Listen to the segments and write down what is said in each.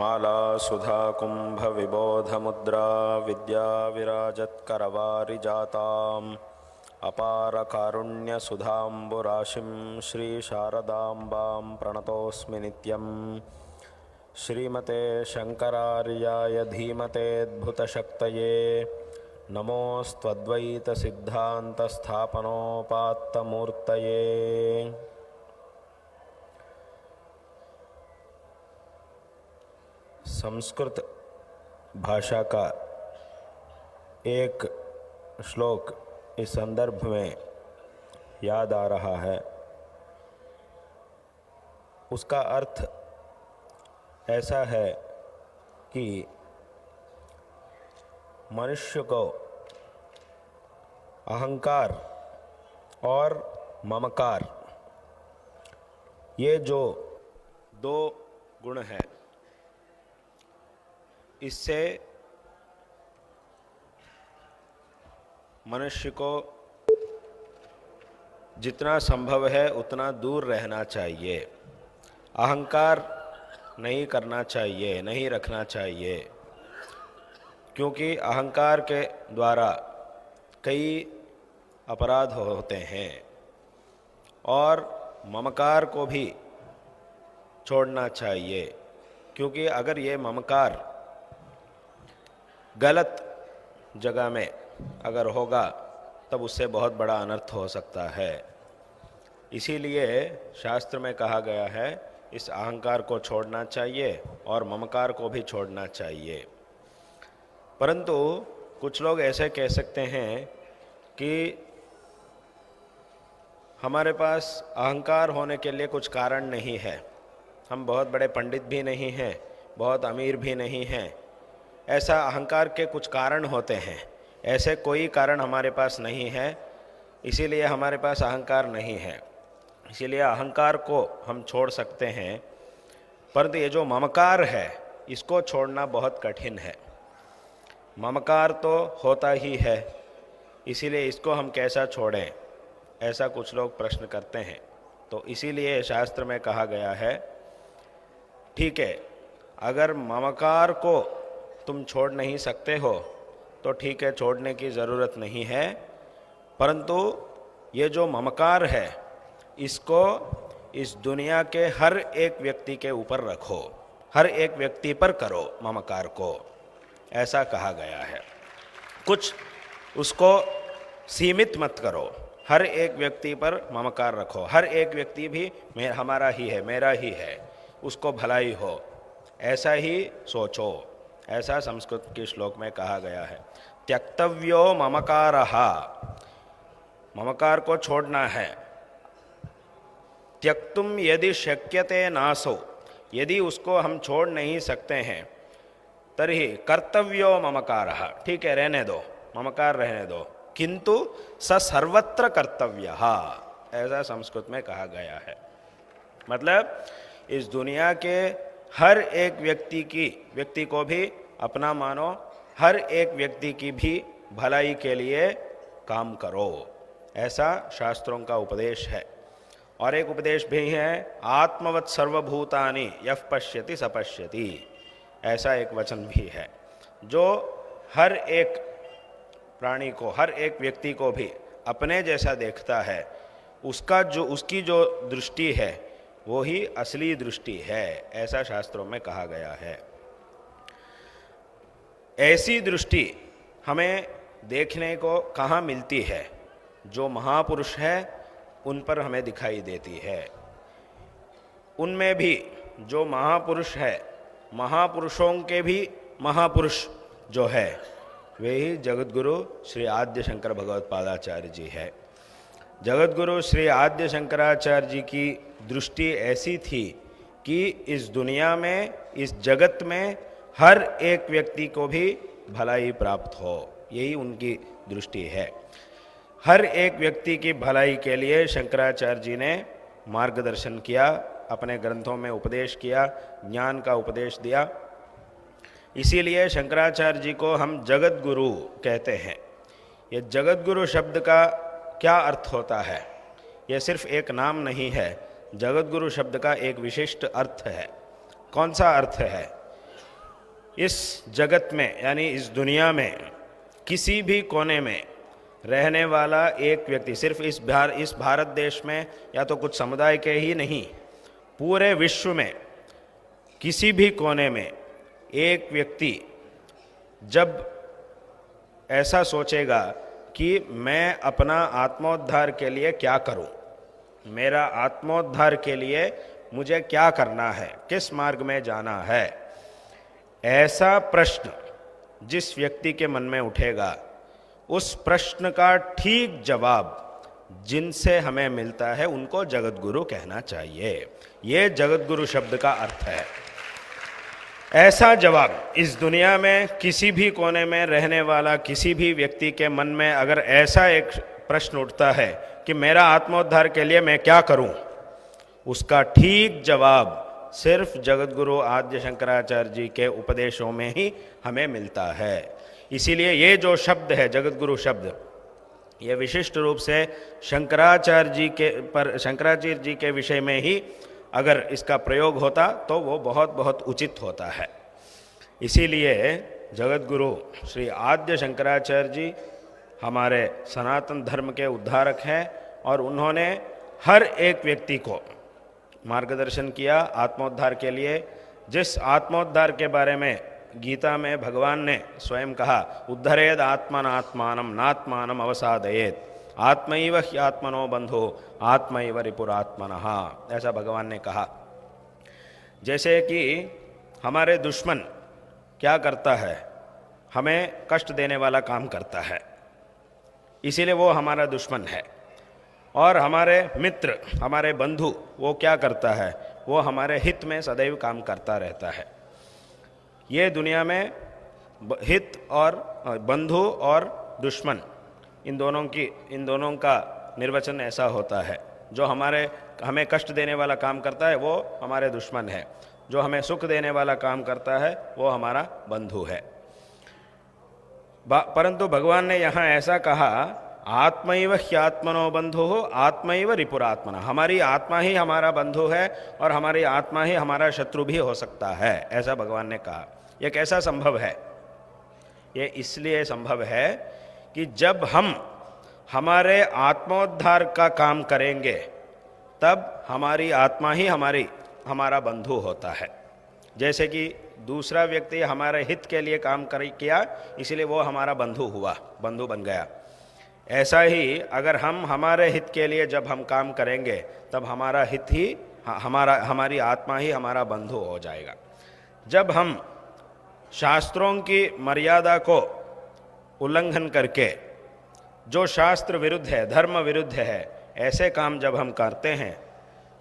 माला सुधा कुंभ विबोध मुद्रा विद्या विराजत करवारिजाताम् अपार कारुण्य सुधाम्बुराशिं श्री शारदाम्बां प्रणतोऽस्मि नित्यं। श्रीमते शंकरार्याय धीमतेऽद्भुतशक्तये नमोऽस्त्वद्वैत सिद्धान्त स्थापनोपात्तमूर्तये। संस्कृत भाषा का एक श्लोक इस संदर्भ में याद आ रहा है। उसका अर्थ ऐसा है कि मनुष्य को अहंकार और ममकार, ये जो दो गुण हैं, इससे मनुष्य को जितना संभव है उतना दूर रहना चाहिए। अहंकार नहीं करना चाहिए, नहीं रखना चाहिए, क्योंकि अहंकार के द्वारा कई अपराध होते हैं। और ममकार को भी छोड़ना चाहिए, क्योंकि अगर ये ममकार गलत जगह में अगर होगा तब उससे बहुत बड़ा अनर्थ हो सकता है। इसीलिए शास्त्र में कहा गया है इस अहंकार को छोड़ना चाहिए और ममकार को भी छोड़ना चाहिए। परंतु कुछ लोग ऐसे कह सकते हैं कि हमारे पास अहंकार होने के लिए कुछ कारण नहीं है, हम बहुत बड़े पंडित भी नहीं हैं, बहुत अमीर भी नहीं हैं। ऐसा अहंकार के कुछ कारण होते हैं, ऐसे कोई कारण हमारे पास नहीं है, इसीलिए हमारे पास अहंकार नहीं है। इसीलिए अहंकार को हम छोड़ सकते हैं, परंतु ये जो ममकार है इसको छोड़ना बहुत कठिन है। ममकार तो होता ही है, इसीलिए इसको हम कैसा छोड़ें, ऐसा कुछ लोग प्रश्न करते हैं। तो इसीलिए शास्त्र में कहा गया है, ठीक है, अगर ममकार को तुम छोड़ नहीं सकते हो तो ठीक है, छोड़ने की ज़रूरत नहीं है, परंतु ये जो ममकार है इसको इस दुनिया के हर एक व्यक्ति के ऊपर रखो, हर एक व्यक्ति पर करो ममकार को, ऐसा कहा गया है। कुछ उसको सीमित मत करो, हर एक व्यक्ति पर ममकार रखो। हर एक व्यक्ति भी हमारा ही है, मेरा ही है, उसको भलाई हो, ऐसा ही सोचो, ऐसा संस्कृत के श्लोक में कहा गया है। त्यक्तव्यो ममकारः, ममकार को छोड़ना है। त्यक्तुम यदि शक्यते नासो, यदि उसको हम छोड़ नहीं सकते हैं, तर्हि कर्तव्यो ममकारः, ठीक है रहने दो, ममकार रहने दो, किंतु स सर्वत्र कर्तव्यः, ऐसा संस्कृत में कहा गया है। मतलब इस दुनिया के हर एक व्यक्ति को भी अपना मानो, हर एक व्यक्ति की भी भलाई के लिए काम करो, ऐसा शास्त्रों का उपदेश है। और एक उपदेश भी है, आत्मवत् सर्वभूतानि यः पश्यति स पश्यति, ऐसा एक वचन भी है, जो हर एक प्राणी को, हर एक व्यक्ति को भी अपने जैसा देखता है, उसकी जो दृष्टि है वो ही असली दृष्टि है, ऐसा शास्त्रों में कहा गया है। ऐसी दृष्टि हमें देखने को कहाँ मिलती है? जो महापुरुष है उन पर हमें दिखाई देती है। उनमें भी जो महापुरुष है, महापुरुषों के भी महापुरुष जो है वे ही जगतगुरु श्री आद्य शंकर भगवत्पादाचार्य जी है। जगतगुरु श्री आद्य शंकराचार्य जी की दृष्टि ऐसी थी कि इस दुनिया में, इस जगत में हर एक व्यक्ति को भी भलाई प्राप्त हो, यही उनकी दृष्टि है। हर एक व्यक्ति की भलाई के लिए शंकराचार्य जी ने मार्गदर्शन किया, अपने ग्रंथों में उपदेश किया, ज्ञान का उपदेश दिया। इसीलिए शंकराचार्य जी को हम जगत गुरु कहते हैं। ये जगत गुरु शब्द का क्या अर्थ होता है? यह सिर्फ एक नाम नहीं है, जगत गुरु शब्द का एक विशिष्ट अर्थ है। कौन सा अर्थ है? इस जगत में यानी इस दुनिया में किसी भी कोने में रहने वाला एक व्यक्ति, सिर्फ इस भारत देश में या तो कुछ समुदाय के ही नहीं, पूरे विश्व में किसी भी कोने में एक व्यक्ति जब ऐसा सोचेगा कि मैं अपना आत्मोद्धार के लिए क्या करूं, मेरा आत्मोद्धार के लिए मुझे क्या करना है, किस मार्ग में जाना है, ऐसा प्रश्न जिस व्यक्ति के मन में उठेगा, उस प्रश्न का ठीक जवाब जिनसे हमें मिलता है उनको जगत गुरु कहना चाहिए। ये जगत गुरु शब्द का अर्थ है। ऐसा जवाब इस दुनिया में किसी भी कोने में रहने वाला किसी भी व्यक्ति के मन में अगर ऐसा एक प्रश्न उठता है कि मेरा आत्मोद्धार के लिए मैं क्या करूं, उसका ठीक जवाब सिर्फ जगत गुरु आद्य शंकराचार्य जी के उपदेशों में ही हमें मिलता है। इसीलिए ये जो शब्द है जगत गुरु शब्द, ये विशिष्ट रूप से शंकराचार्य जी के विषय में ही अगर इसका प्रयोग होता तो वो बहुत बहुत उचित होता है। इसीलिए जगत गुरु श्री आद्य शंकराचार्य जी हमारे सनातन धर्म के उद्धारक हैं और उन्होंने हर एक व्यक्ति को मार्गदर्शन किया आत्मोद्धार के लिए। जिस आत्मोद्धार के बारे में गीता में भगवान ने स्वयं कहा, उद्धरेद आत्मनात्मानम नात्मानम अवसादयेत आत्मैव ह्यात्मनो बंधो आत्मैव रिपुरात्मनः, ऐसा भगवान ने कहा। जैसे कि हमारे दुश्मन क्या करता है, हमें कष्ट देने वाला काम करता है, इसीलिए वो हमारा दुश्मन है। और हमारे मित्र, हमारे बंधु, वो क्या करता है, वो हमारे हित में सदैव काम करता रहता है। ये दुनिया में हित और बंधु और दुश्मन, इन दोनों का निर्वचन ऐसा होता है। जो हमें कष्ट देने वाला काम करता है वो हमारे दुश्मन है, जो हमें सुख देने वाला काम करता है वो हमारा बंधु है। परंतु भगवान ने यहाँ ऐसा कहा, आत्मैव ह्यात्मनो बंधु आत्मैव रिपुरात्मना, हमारी आत्मा ही हमारा बंधु है और हमारी आत्मा ही हमारा शत्रु भी हो सकता है, ऐसा भगवान ने कहा। यह कैसा संभव है? ये इसलिए संभव है कि जब हम हमारे आत्मोद्धार का काम करेंगे तब हमारी आत्मा ही हमारा बंधु होता है। जैसे कि दूसरा व्यक्ति हमारे हित के लिए काम किया, इसलिए वो हमारा बंधु हुआ, बंधु बन गया। ऐसा ही अगर हम हमारे हित के लिए जब हम काम करेंगे तब हमारा हित ही हमारी आत्मा ही हमारा बंधु हो जाएगा। जब हम शास्त्रों की मर्यादा को उल्लंघन करके, जो शास्त्र विरुद्ध है, धर्म विरुद्ध है, ऐसे काम जब हम करते हैं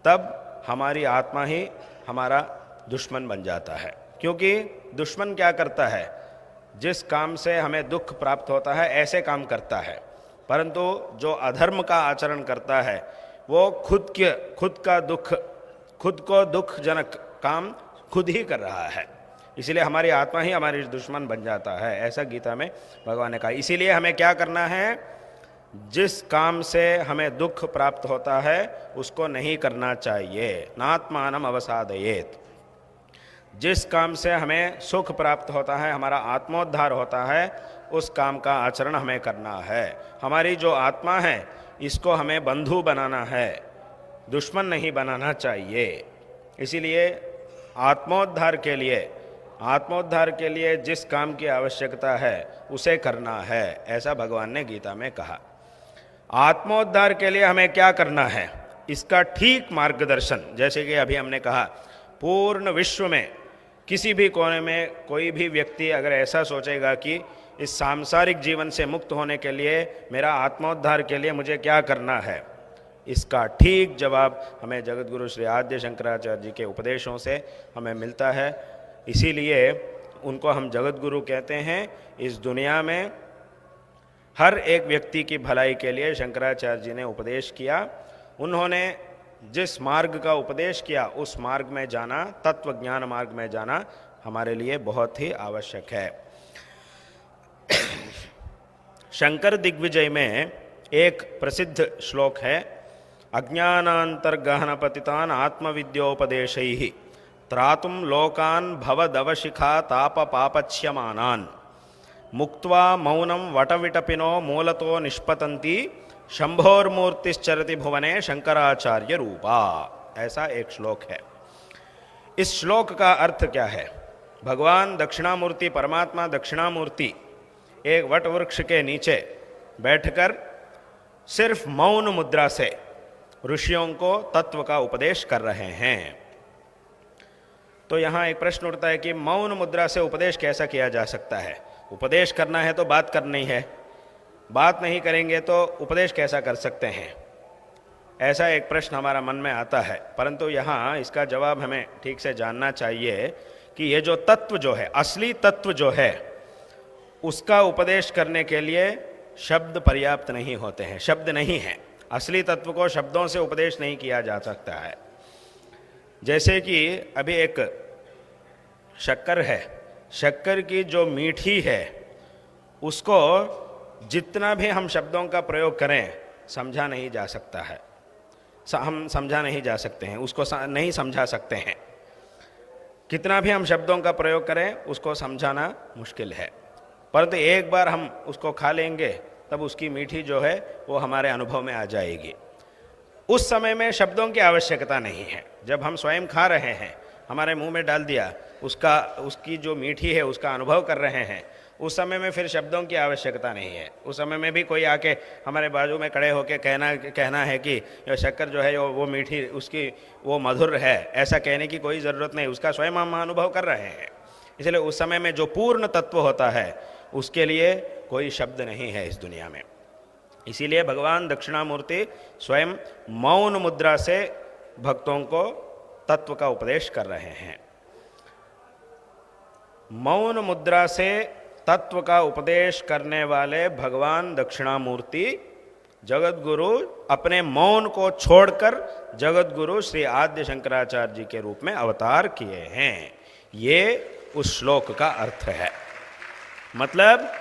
तब हमारी आत्मा ही हमारा दुश्मन बन जाता है। क्योंकि दुश्मन क्या करता है, जिस काम से हमें दुख प्राप्त होता है ऐसे काम करता है, परंतु जो अधर्म का आचरण करता है वो खुद को दुखजनक काम खुद ही कर रहा है। इसलिए हमारी आत्मा ही हमारी दुश्मन बन जाता है, ऐसा गीता में भगवान ने कहा। इसीलिए हमें क्या करना है, जिस काम से हमें दुख प्राप्त होता है उसको नहीं करना चाहिए। नात्मानम अवसादयेत, जिस काम से हमें सुख प्राप्त होता है, हमारा आत्मोद्धार होता है, उस काम का आचरण हमें करना है। हमारी जो आत्मा है इसको हमें बंधु बनाना है, दुश्मन नहीं बनाना चाहिए। इसीलिए आत्मोद्धार के लिए जिस काम की आवश्यकता है उसे करना है, ऐसा भगवान ने गीता में कहा। आत्मोद्धार के लिए हमें क्या करना है, इसका ठीक मार्गदर्शन, जैसे कि अभी हमने कहा, पूर्ण विश्व में किसी भी कोने में कोई भी व्यक्ति अगर ऐसा सोचेगा कि इस सांसारिक जीवन से मुक्त होने के लिए, मेरा आत्मोद्धार के लिए मुझे क्या करना है, इसका ठीक जवाब हमें जगत गुरु श्री आद्य शंकराचार्य जी के उपदेशों से हमें मिलता है। इसीलिए उनको हम जगत गुरु कहते हैं। इस दुनिया में हर एक व्यक्ति की भलाई के लिए शंकराचार्य जी ने उपदेश किया। उन्होंने जिस मार्ग का उपदेश किया उस मार्ग में जाना, तत्व ज्ञान मार्ग में जाना हमारे लिए बहुत ही आवश्यक है। शंकर दिग्विजय में एक प्रसिद्ध श्लोक है, अज्ञानांतर्गहन पतितान आत्मविद्योपदेशैहि त्रातुम लोकान भवदवशिखा ताप पापच्यमानान मुक्त्वा मौनम वटविटपिनो मूलतो निष्पतंती शंभोर्मूर्तिश्चरति भुवने शंकराचार्य रूपा। ऐसा एक श्लोक है। इस श्लोक का अर्थ क्या है? भगवान दक्षिणामूर्ति, परमात्मा दक्षिणामूर्ति एक वट वृक्ष के नीचे बैठकर सिर्फ मौन मुद्रा से ऋषियों को तत्व का उपदेश कर रहे हैं। तो यहाँ एक प्रश्न उठता है कि मौन मुद्रा से उपदेश कैसा किया जा सकता है? उपदेश करना है तो बात करनी है, बात नहीं करेंगे तो उपदेश कैसा कर सकते हैं? ऐसा एक प्रश्न हमारा मन में आता है। परंतु यहाँ इसका जवाब हमें ठीक से जानना चाहिए कि ये जो तत्व जो है, असली तत्व जो है, उसका उपदेश करने के लिए शब्द पर्याप्त नहीं होते हैं, शब्द नहीं है। असली तत्व को शब्दों से उपदेश नहीं किया जा सकता है। जैसे कि अभी एक शक्कर है, शक्कर की जो मीठी है उसको जितना भी हम शब्दों का प्रयोग करें समझा नहीं जा सकता है, हम समझा नहीं जा सकते हैं, उसको नहीं समझा सकते हैं। कितना भी हम शब्दों का प्रयोग करें उसको समझाना मुश्किल है। परंतु एक बार हम उसको खा लेंगे तब उसकी मीठी जो है वो हमारे अनुभव में आ जाएगी। उस समय में शब्दों की आवश्यकता नहीं है। जब हम स्वयं खा रहे हैं, हमारे मुंह में डाल दिया, उसकी जो मीठी है उसका अनुभव कर रहे हैं, उस समय में फिर शब्दों की आवश्यकता नहीं है। उस समय में भी कोई आके हमारे बाजू में खड़े होकर कहना है कि ये शक्कर जो है वो मीठी, उसकी वो मधुर है, ऐसा कहने की कोई ज़रूरत नहीं, उसका स्वयं हम अनुभव कर रहे हैं। इसलिए उस समय में जो पूर्ण तत्व होता है उसके लिए कोई शब्द नहीं है इस दुनिया में। इसीलिए भगवान दक्षिणामूर्ति स्वयं मौन मुद्रा से भक्तों को तत्व का उपदेश कर रहे हैं। मौन मुद्रा से तत्व का उपदेश करने वाले भगवान दक्षिणामूर्ति जगत गुरु अपने मौन को छोड़कर जगत गुरु श्री आद्य शंकराचार्य जी के रूप में अवतार किए हैं। ये उस श्लोक का अर्थ है। मतलब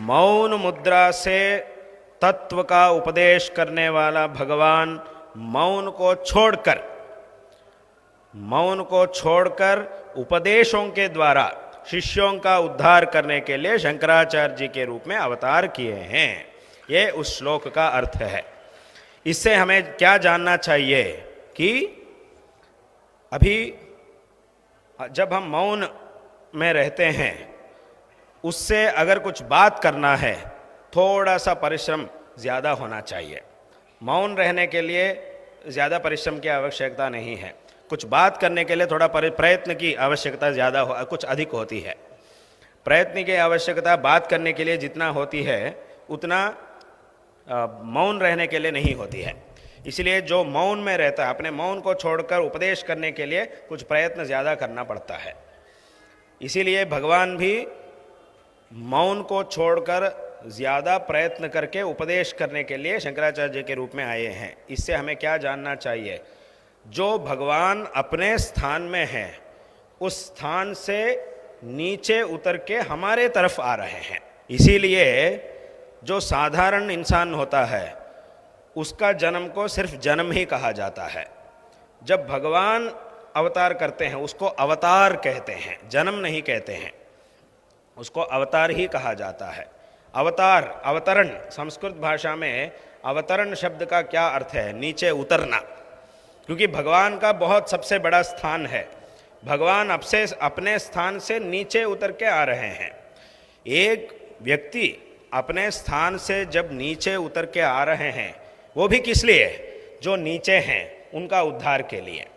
मौन मुद्रा से तत्व का उपदेश करने वाला भगवान मौन को छोड़कर उपदेशों के द्वारा शिष्यों का उद्धार करने के लिए शंकराचार्य जी के रूप में अवतार किए हैं। ये उस श्लोक का अर्थ है। इससे हमें क्या जानना चाहिए कि अभी जब हम मौन में रहते हैं, उससे अगर कुछ बात करना है थोड़ा सा परिश्रम ज़्यादा होना चाहिए। मौन रहने के लिए ज़्यादा परिश्रम की आवश्यकता नहीं है। कुछ बात करने के लिए थोड़ा प्रयत्न की आवश्यकता कुछ अधिक होती है। प्रयत्न की आवश्यकता बात करने के लिए जितना होती है उतना मौन रहने के लिए नहीं होती है। इसलिए जो मौन में रहता है, अपने मौन को छोड़कर उपदेश करने के लिए कुछ प्रयत्न ज़्यादा करना पड़ता है। इसीलिए भगवान भी मौन को छोड़कर ज़्यादा प्रयत्न करके उपदेश करने के लिए शंकराचार्य जी के रूप में आए हैं। इससे हमें क्या जानना चाहिए? जो भगवान अपने स्थान में है उस स्थान से नीचे उतर के हमारे तरफ आ रहे हैं। इसीलिए जो साधारण इंसान होता है उसका जन्म को सिर्फ जन्म ही कहा जाता है। जब भगवान अवतार करते हैं उसको अवतार कहते हैं, जन्म नहीं कहते हैं, उसको अवतार ही कहा जाता है। अवतार, अवतरण, संस्कृत भाषा में अवतरण शब्द का क्या अर्थ है? नीचे उतरना। क्योंकि भगवान का बहुत सबसे बड़ा स्थान है, भगवान अपने स्थान से नीचे उतर के आ रहे हैं। एक व्यक्ति अपने स्थान से जब नीचे उतर के आ रहे हैं, वो भी किस लिए? जो नीचे हैं उनका उद्धार के लिए।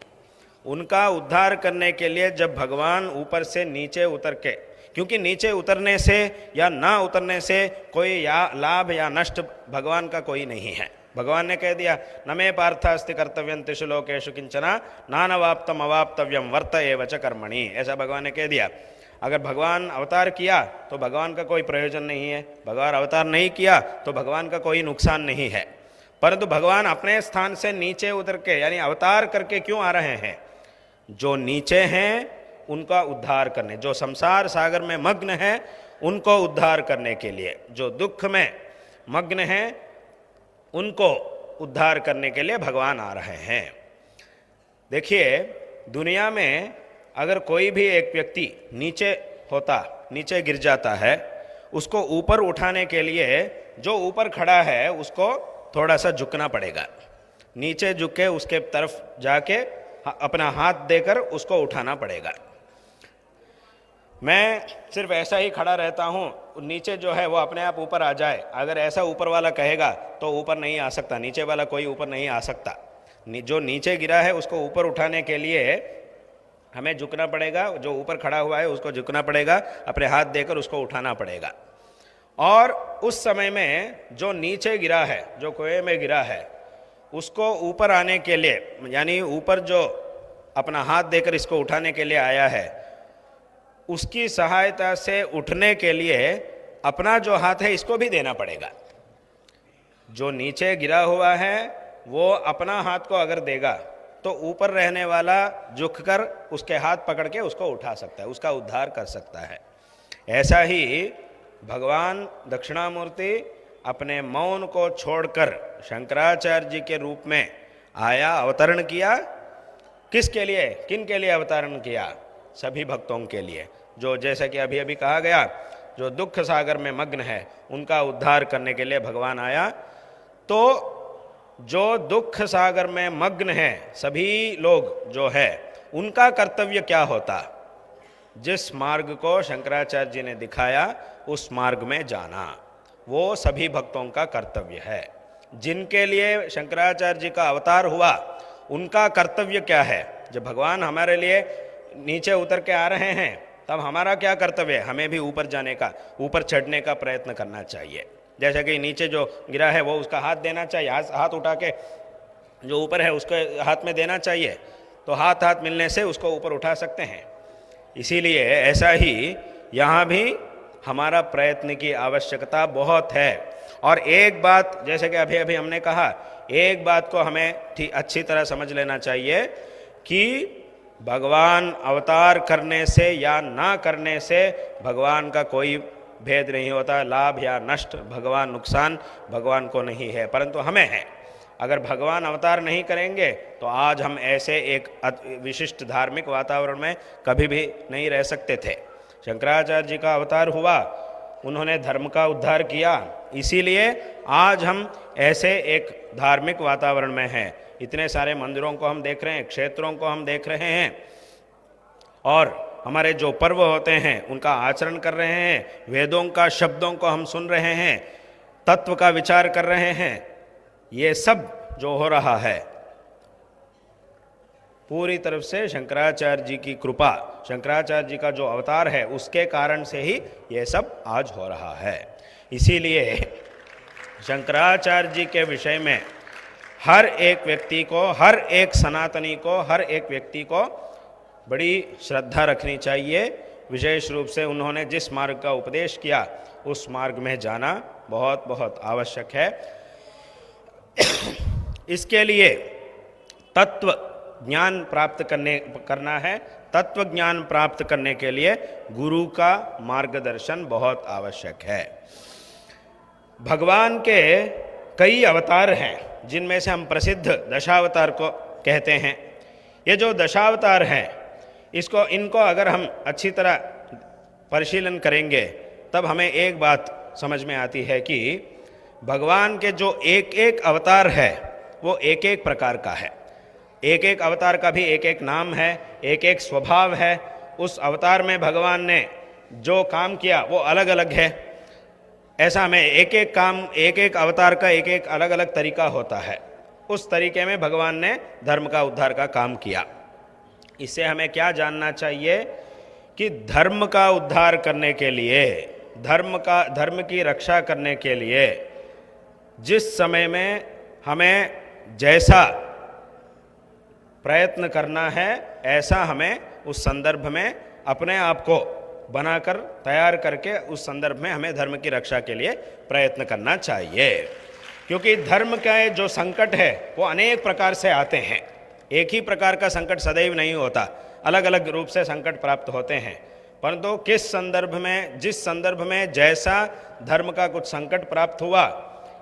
उनका उद्धार करने के लिए जब भगवान ऊपर से नीचे उतर के, क्योंकि नीचे उतरने से या ना उतरने से कोई या लाभ या नष्ट भगवान का कोई नहीं है। भगवान ने कह दिया, न मे पार्थास्ति कर्तव्यं त्रिषु लोकेषु किंचना नानवाप्तम अवाप्तव्यम वर्त एव च कर्मणि। ऐसा भगवान ने कह दिया। अगर भगवान अवतार किया तो भगवान का कोई प्रयोजन नहीं है, भगवान अवतार नहीं किया तो भगवान का कोई नुकसान नहीं है। परंतु भगवान अपने स्थान से नीचे उतर के यानी अवतार करके क्यों आ रहे हैं? जो नीचे हैं उनका उद्धार करने, जो संसार सागर में मग्न है उनको उद्धार करने के लिए, जो दुख में मग्न हैं उनको उद्धार करने के लिए भगवान आ रहे हैं। देखिए, दुनिया में अगर कोई भी एक व्यक्ति नीचे गिर जाता है, उसको ऊपर उठाने के लिए जो ऊपर खड़ा है उसको थोड़ा सा झुकना पड़ेगा। नीचे झुक के उसके तरफ जाके अपना हाथ देकर उसको उठाना पड़ेगा। मैं सिर्फ ऐसा ही खड़ा रहता हूँ, नीचे जो है वो अपने आप ऊपर आ जाए, अगर ऐसा ऊपर वाला कहेगा तो ऊपर नहीं आ सकता, नीचे वाला कोई ऊपर नहीं आ सकता। जो नीचे गिरा है उसको ऊपर उठाने के लिए हमें झुकना पड़ेगा, जो ऊपर खड़ा हुआ है उसको झुकना पड़ेगा, अपने हाथ देकर उसको उठाना पड़ेगा। और उस समय में जो नीचे गिरा है, जो कुएं में गिरा है, उसको ऊपर आने के लिए, यानी ऊपर जो अपना हाथ देकर इसको उठाने के लिए आया है, उसकी सहायता से उठने के लिए अपना जो हाथ है इसको भी देना पड़ेगा। जो नीचे गिरा हुआ है वो अपना हाथ को अगर देगा तो ऊपर रहने वाला झुककर उसके हाथ पकड़ के उसको उठा सकता है, उसका उद्धार कर सकता है। ऐसा ही भगवान दक्षिणामूर्ति अपने मौन को छोड़कर शंकराचार्य जी के रूप में आया, अवतरण किया। किसके लिए, किन के लिए अवतरण किया? सभी भक्तों के लिए, जो जैसे कि अभी अभी कहा गया, जो दुख सागर में मग्न है उनका उद्धार करने के लिए भगवान आया। तो जो दुख सागर में मग्न है सभी लोग जो है, उनका कर्तव्य क्या होता? जिस मार्ग को शंकराचार्य जी ने दिखाया उस मार्ग में जाना, वो सभी भक्तों का कर्तव्य है। जिनके लिए शंकराचार्य जी का अवतार हुआ उनका कर्तव्य क्या है? जब भगवान हमारे लिए नीचे उतर के आ रहे हैं तब हमारा क्या कर्तव्य है? हमें भी ऊपर जाने का, ऊपर चढ़ने का प्रयत्न करना चाहिए। जैसे कि नीचे जो गिरा है वो उसका हाथ देना चाहिए, हाथ उठा के जो ऊपर है उसके हाथ में देना चाहिए, तो हाथ मिलने से उसको ऊपर उठा सकते हैं। इसीलिए ऐसा ही यहाँ भी हमारा प्रयत्न की आवश्यकता बहुत है। और एक बात, जैसे कि अभी अभी हमने कहा, एक बात को हमें अच्छी तरह समझ लेना चाहिए कि भगवान अवतार करने से या ना करने से भगवान का कोई भेद नहीं होता। लाभ या नष्ट, भगवान नुकसान भगवान को नहीं है, परंतु हमें है। अगर भगवान अवतार नहीं करेंगे तो आज हम ऐसे एक विशिष्ट धार्मिक वातावरण में कभी भी नहीं रह सकते थे। शंकराचार्य जी का अवतार हुआ, उन्होंने धर्म का उद्धार किया, इसीलिए आज हम ऐसे एक धार्मिक वातावरण में हैं। इतने सारे मंदिरों को हम देख रहे हैं, क्षेत्रों को हम देख रहे हैं, और हमारे जो पर्व होते हैं उनका आचरण कर रहे हैं, वेदों का शब्दों को हम सुन रहे हैं, तत्व का विचार कर रहे हैं। ये सब जो हो रहा है पूरी तरफ से शंकराचार्य जी की कृपा, शंकराचार्य जी का जो अवतार है उसके कारण से ही ये सब आज हो रहा है। इसीलिए शंकराचार्य जी के विषय में हर एक व्यक्ति को, हर एक सनातनी को, हर एक व्यक्ति को बड़ी श्रद्धा रखनी चाहिए। विशेष रूप से उन्होंने जिस मार्ग का उपदेश किया उस मार्ग में जाना बहुत बहुत आवश्यक है। इसके लिए तत्व ज्ञान प्राप्त करना है। तत्व ज्ञान प्राप्त करने के लिए गुरु का मार्गदर्शन बहुत आवश्यक है। भगवान के कई अवतार हैं, जिनमें से हम प्रसिद्ध दशावतार को कहते हैं। ये जो दशावतार हैं, इनको अगर हम अच्छी तरह परिशीलन करेंगे तब हमें एक बात समझ में आती है कि भगवान के जो एक एक अवतार है वो एक एक प्रकार का है। एक एक अवतार का भी एक एक नाम है, एक एक स्वभाव है। उस अवतार में भगवान ने जो काम किया वो अलग अलग है। ऐसा में एक एक काम, एक एक अवतार का एक एक अलग अलग तरीका होता है। उस तरीके में भगवान ने धर्म का उद्धार का काम किया। इससे हमें क्या जानना चाहिए कि धर्म का उद्धार करने के लिए, धर्म की रक्षा करने के लिए जिस समय में हमें जैसा प्रयत्न करना है, ऐसा हमें उस संदर्भ में अपने आप को बनाकर तैयार करके उस संदर्भ में हमें धर्म की रक्षा के लिए प्रयत्न करना चाहिए। क्योंकि धर्म का जो संकट है वो अनेक प्रकार से आते हैं। एक ही प्रकार का संकट सदैव नहीं होता, अलग अलग रूप से संकट प्राप्त होते हैं। परंतु किस संदर्भ में, जिस संदर्भ में जैसा धर्म का कुछ संकट प्राप्त हुआ,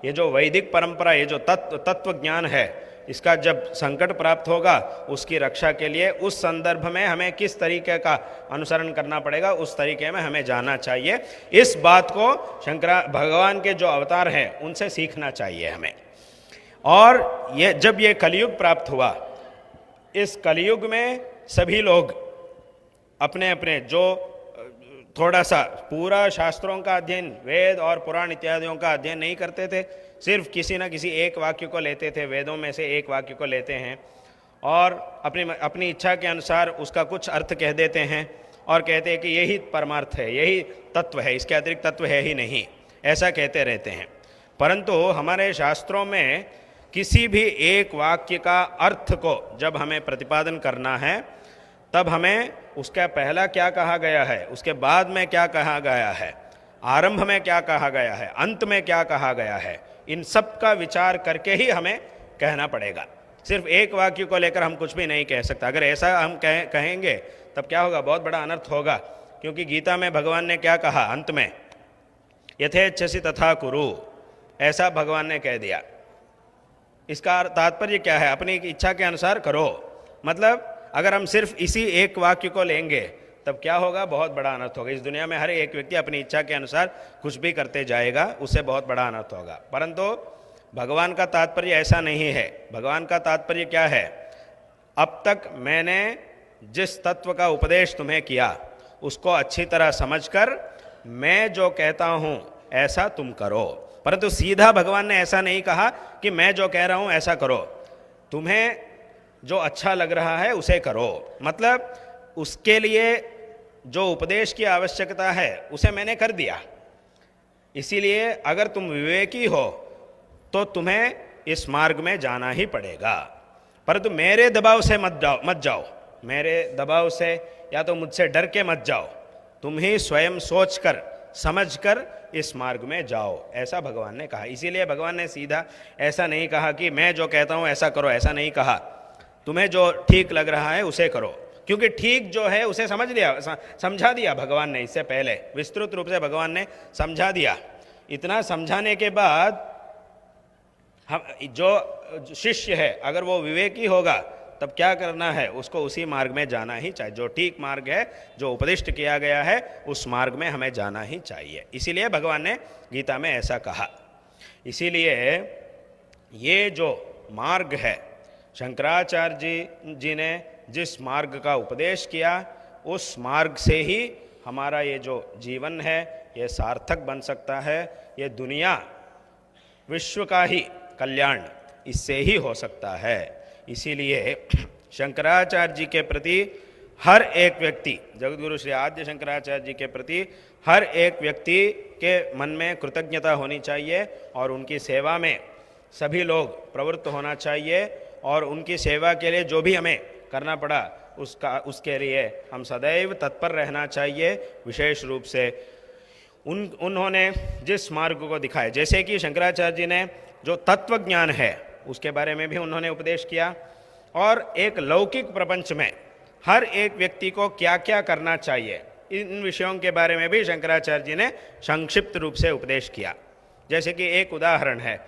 ये जो वैदिक परंपरा, ये जो तत्व ज्ञान है, इसका जब संकट प्राप्त होगा उसकी रक्षा के लिए उस संदर्भ में हमें किस तरीके का अनुसरण करना पड़ेगा, उस तरीके में हमें जाना चाहिए। इस बात को भगवान के जो अवतार हैं उनसे सीखना चाहिए हमें। और ये जब ये कलयुग प्राप्त हुआ, इस कलयुग में सभी लोग अपने अपने जो थोड़ा सा पूरा शास्त्रों का अध्ययन, वेद और पुराण इत्यादियों का अध्ययन नहीं करते थे, सिर्फ किसी न किसी एक वाक्य को लेते थे, वेदों में से एक वाक्य को लेते हैं और अपनी इच्छा के अनुसार उसका कुछ अर्थ कह देते हैं और कहते हैं कि यही परमार्थ है, यही तत्व है, इसके अतिरिक्त तत्व है ही नहीं, ऐसा कहते रहते हैं। परंतु हमारे शास्त्रों में किसी भी एक वाक्य का अर्थ को जब हमें प्रतिपादन करना है, तब हमें उसका पहला क्या कहा गया है, उसके बाद में क्या कहा गया है, आरंभ में क्या कहा गया है, अंत में क्या कहा गया है, इन सब का विचार करके ही हमें कहना पड़ेगा। सिर्फ एक वाक्य को लेकर हम कुछ भी नहीं कह सकता। अगर ऐसा हम कहेंगे तब क्या होगा, बहुत बड़ा अनर्थ होगा। क्योंकि गीता में भगवान ने क्या कहा अंत में, यथेच्छसि तथा कुरु, ऐसा भगवान ने कह दिया। इसका तात्पर्य क्या है, अपनी इच्छा के अनुसार करो। मतलब अगर हम सिर्फ इसी एक वाक्य को लेंगे तब क्या होगा, बहुत बड़ा अनर्थ होगा। इस दुनिया में हर एक व्यक्ति अपनी इच्छा के अनुसार कुछ भी करते जाएगा, उससे बहुत बड़ा अनर्थ होगा। परंतु भगवान का तात्पर्य ऐसा नहीं है। भगवान का तात्पर्य क्या है, अब तक मैंने जिस तत्व का उपदेश तुम्हें किया उसको अच्छी तरह समझकर मैं जो कहता हूँ ऐसा तुम करो। परंतु सीधा भगवान ने ऐसा नहीं कहा कि मैं जो कह रहा हूँ ऐसा करो, तुम्हें जो अच्छा लग रहा है उसे करो। मतलब उसके लिए जो उपदेश की आवश्यकता है उसे मैंने कर दिया। इसीलिए अगर तुम विवेकी हो तो तुम्हें इस मार्ग में जाना ही पड़ेगा। परंतु मेरे दबाव से मत जाओ, मेरे दबाव से या तो मुझसे डर के मत जाओ, तुम ही स्वयं सोचकर समझकर इस मार्ग में जाओ, ऐसा भगवान ने कहा। इसीलिए भगवान ने सीधा ऐसा नहीं कहा कि मैं जो कहता हूँ ऐसा करो, ऐसा नहीं कहा। तुम्हें जो ठीक लग रहा है उसे करो, क्योंकि ठीक जो है उसे समझा दिया भगवान ने। इससे पहले विस्तृत रूप से भगवान ने समझा दिया। इतना समझाने के बाद हम जो शिष्य है अगर वो विवेकी होगा तब क्या करना है, उसको उसी मार्ग में जाना ही चाहिए। जो ठीक मार्ग है, जो उपदिष्ट किया गया है, उस मार्ग में हमें जाना ही चाहिए। इसीलिए भगवान ने गीता में ऐसा कहा। इसीलिए ये जो मार्ग है, शंकराचार्य जी ने जिस मार्ग का उपदेश किया, उस मार्ग से ही हमारा ये जो जीवन है ये सार्थक बन सकता है। ये दुनिया विश्व का ही कल्याण इससे ही हो सकता है। इसीलिए शंकराचार्य जी के प्रति हर एक व्यक्ति, जगतगुरु श्री आद्य शंकराचार्य जी के प्रति हर एक व्यक्ति के मन में कृतज्ञता होनी चाहिए और उनकी सेवा में सभी लोग प्रवृत्त होना चाहिए। और उनकी सेवा के लिए जो भी हमें करना पड़ा उसके लिए हम सदैव तत्पर रहना चाहिए। विशेष रूप से उन्होंने जिस मार्ग को दिखाया, जैसे कि शंकराचार्य जी ने जो तत्व ज्ञान है उसके बारे में भी उन्होंने उपदेश किया, और एक लौकिक प्रपंच में हर एक व्यक्ति को क्या क्या करना चाहिए, इन विषयों के बारे में भी शंकराचार्य जी ने संक्षिप्त रूप से उपदेश किया। जैसे कि एक उदाहरण है,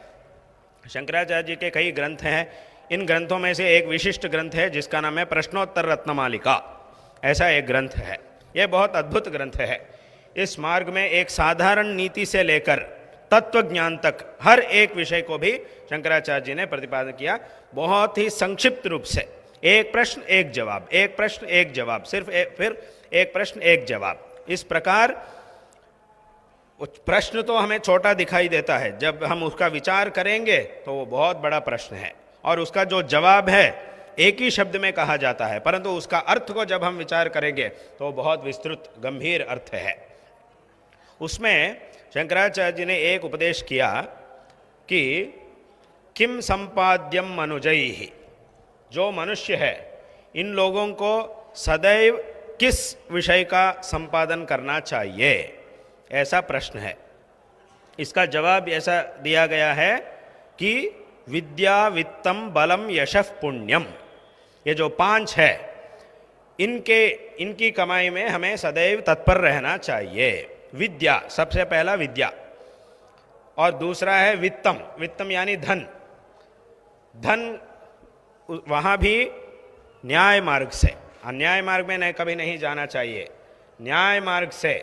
शंकराचार्य जी के कई ग्रंथ हैं। इन ग्रंथों में से एक विशिष्ट ग्रंथ है जिसका नाम है प्रश्नोत्तर रत्नमालिका। ऐसा एक ग्रंथ है, यह बहुत अद्भुत ग्रंथ है। इस मार्ग में एक साधारण नीति से लेकर तत्व ज्ञान तक हर एक विषय को भी शंकराचार्य जी ने प्रतिपादन किया, बहुत ही संक्षिप्त रूप से। एक प्रश्न एक जवाब, एक प्रश्न एक जवाब, फिर एक प्रश्न एक जवाब। इस प्रकार प्रश्न तो हमें छोटा दिखाई देता है, जब हम उसका विचार करेंगे तो वो बहुत बड़ा प्रश्न है, और उसका जो जवाब है एक ही शब्द में कहा जाता है, परंतु उसका अर्थ को जब हम विचार करेंगे तो बहुत विस्तृत गंभीर अर्थ है। उसमें शंकराचार्य जी ने एक उपदेश किया कि किम संपाद्यम मनुजैहि, जो मनुष्य है इन लोगों को सदैव किस विषय का संपादन करना चाहिए, ऐसा प्रश्न है। इसका जवाब ऐसा दिया गया है कि विद्या वित्तम बलम यशः पुण्यम, ये जो 5 है इनकी कमाई में हमें सदैव तत्पर रहना चाहिए। विद्या, सबसे पहला विद्या, और दूसरा है वित्तम। वित्तम यानी धन। धन वहाँ भी न्याय मार्ग से, अन्याय मार्ग में नहीं, कभी नहीं जाना चाहिए। न्याय मार्ग से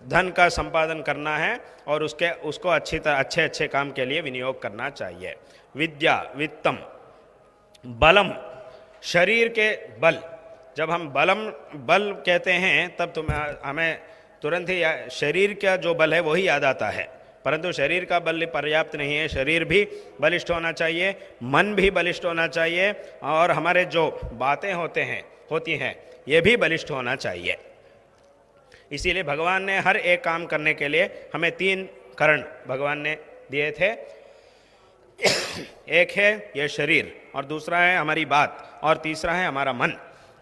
धन का संपादन करना है और उसको अच्छे अच्छे काम के लिए विनियोग करना चाहिए। विद्या वित्तम, बलम, शरीर के बल। जब हम बल कहते हैं तब हमें तुरंत ही शरीर का जो बल है वही याद आता है, परंतु शरीर का बल पर्याप्त नहीं है। शरीर भी बलिष्ठ होना चाहिए, मन भी बलिष्ठ होना चाहिए, और हमारे जो बातें होती हैं ये भी बलिष्ठ होना चाहिए। इसीलिए भगवान ने हर एक काम करने के लिए हमें 3 करण भगवान ने दिए थे। एक है ये शरीर, और दूसरा है हमारी बात, और तीसरा है हमारा मन।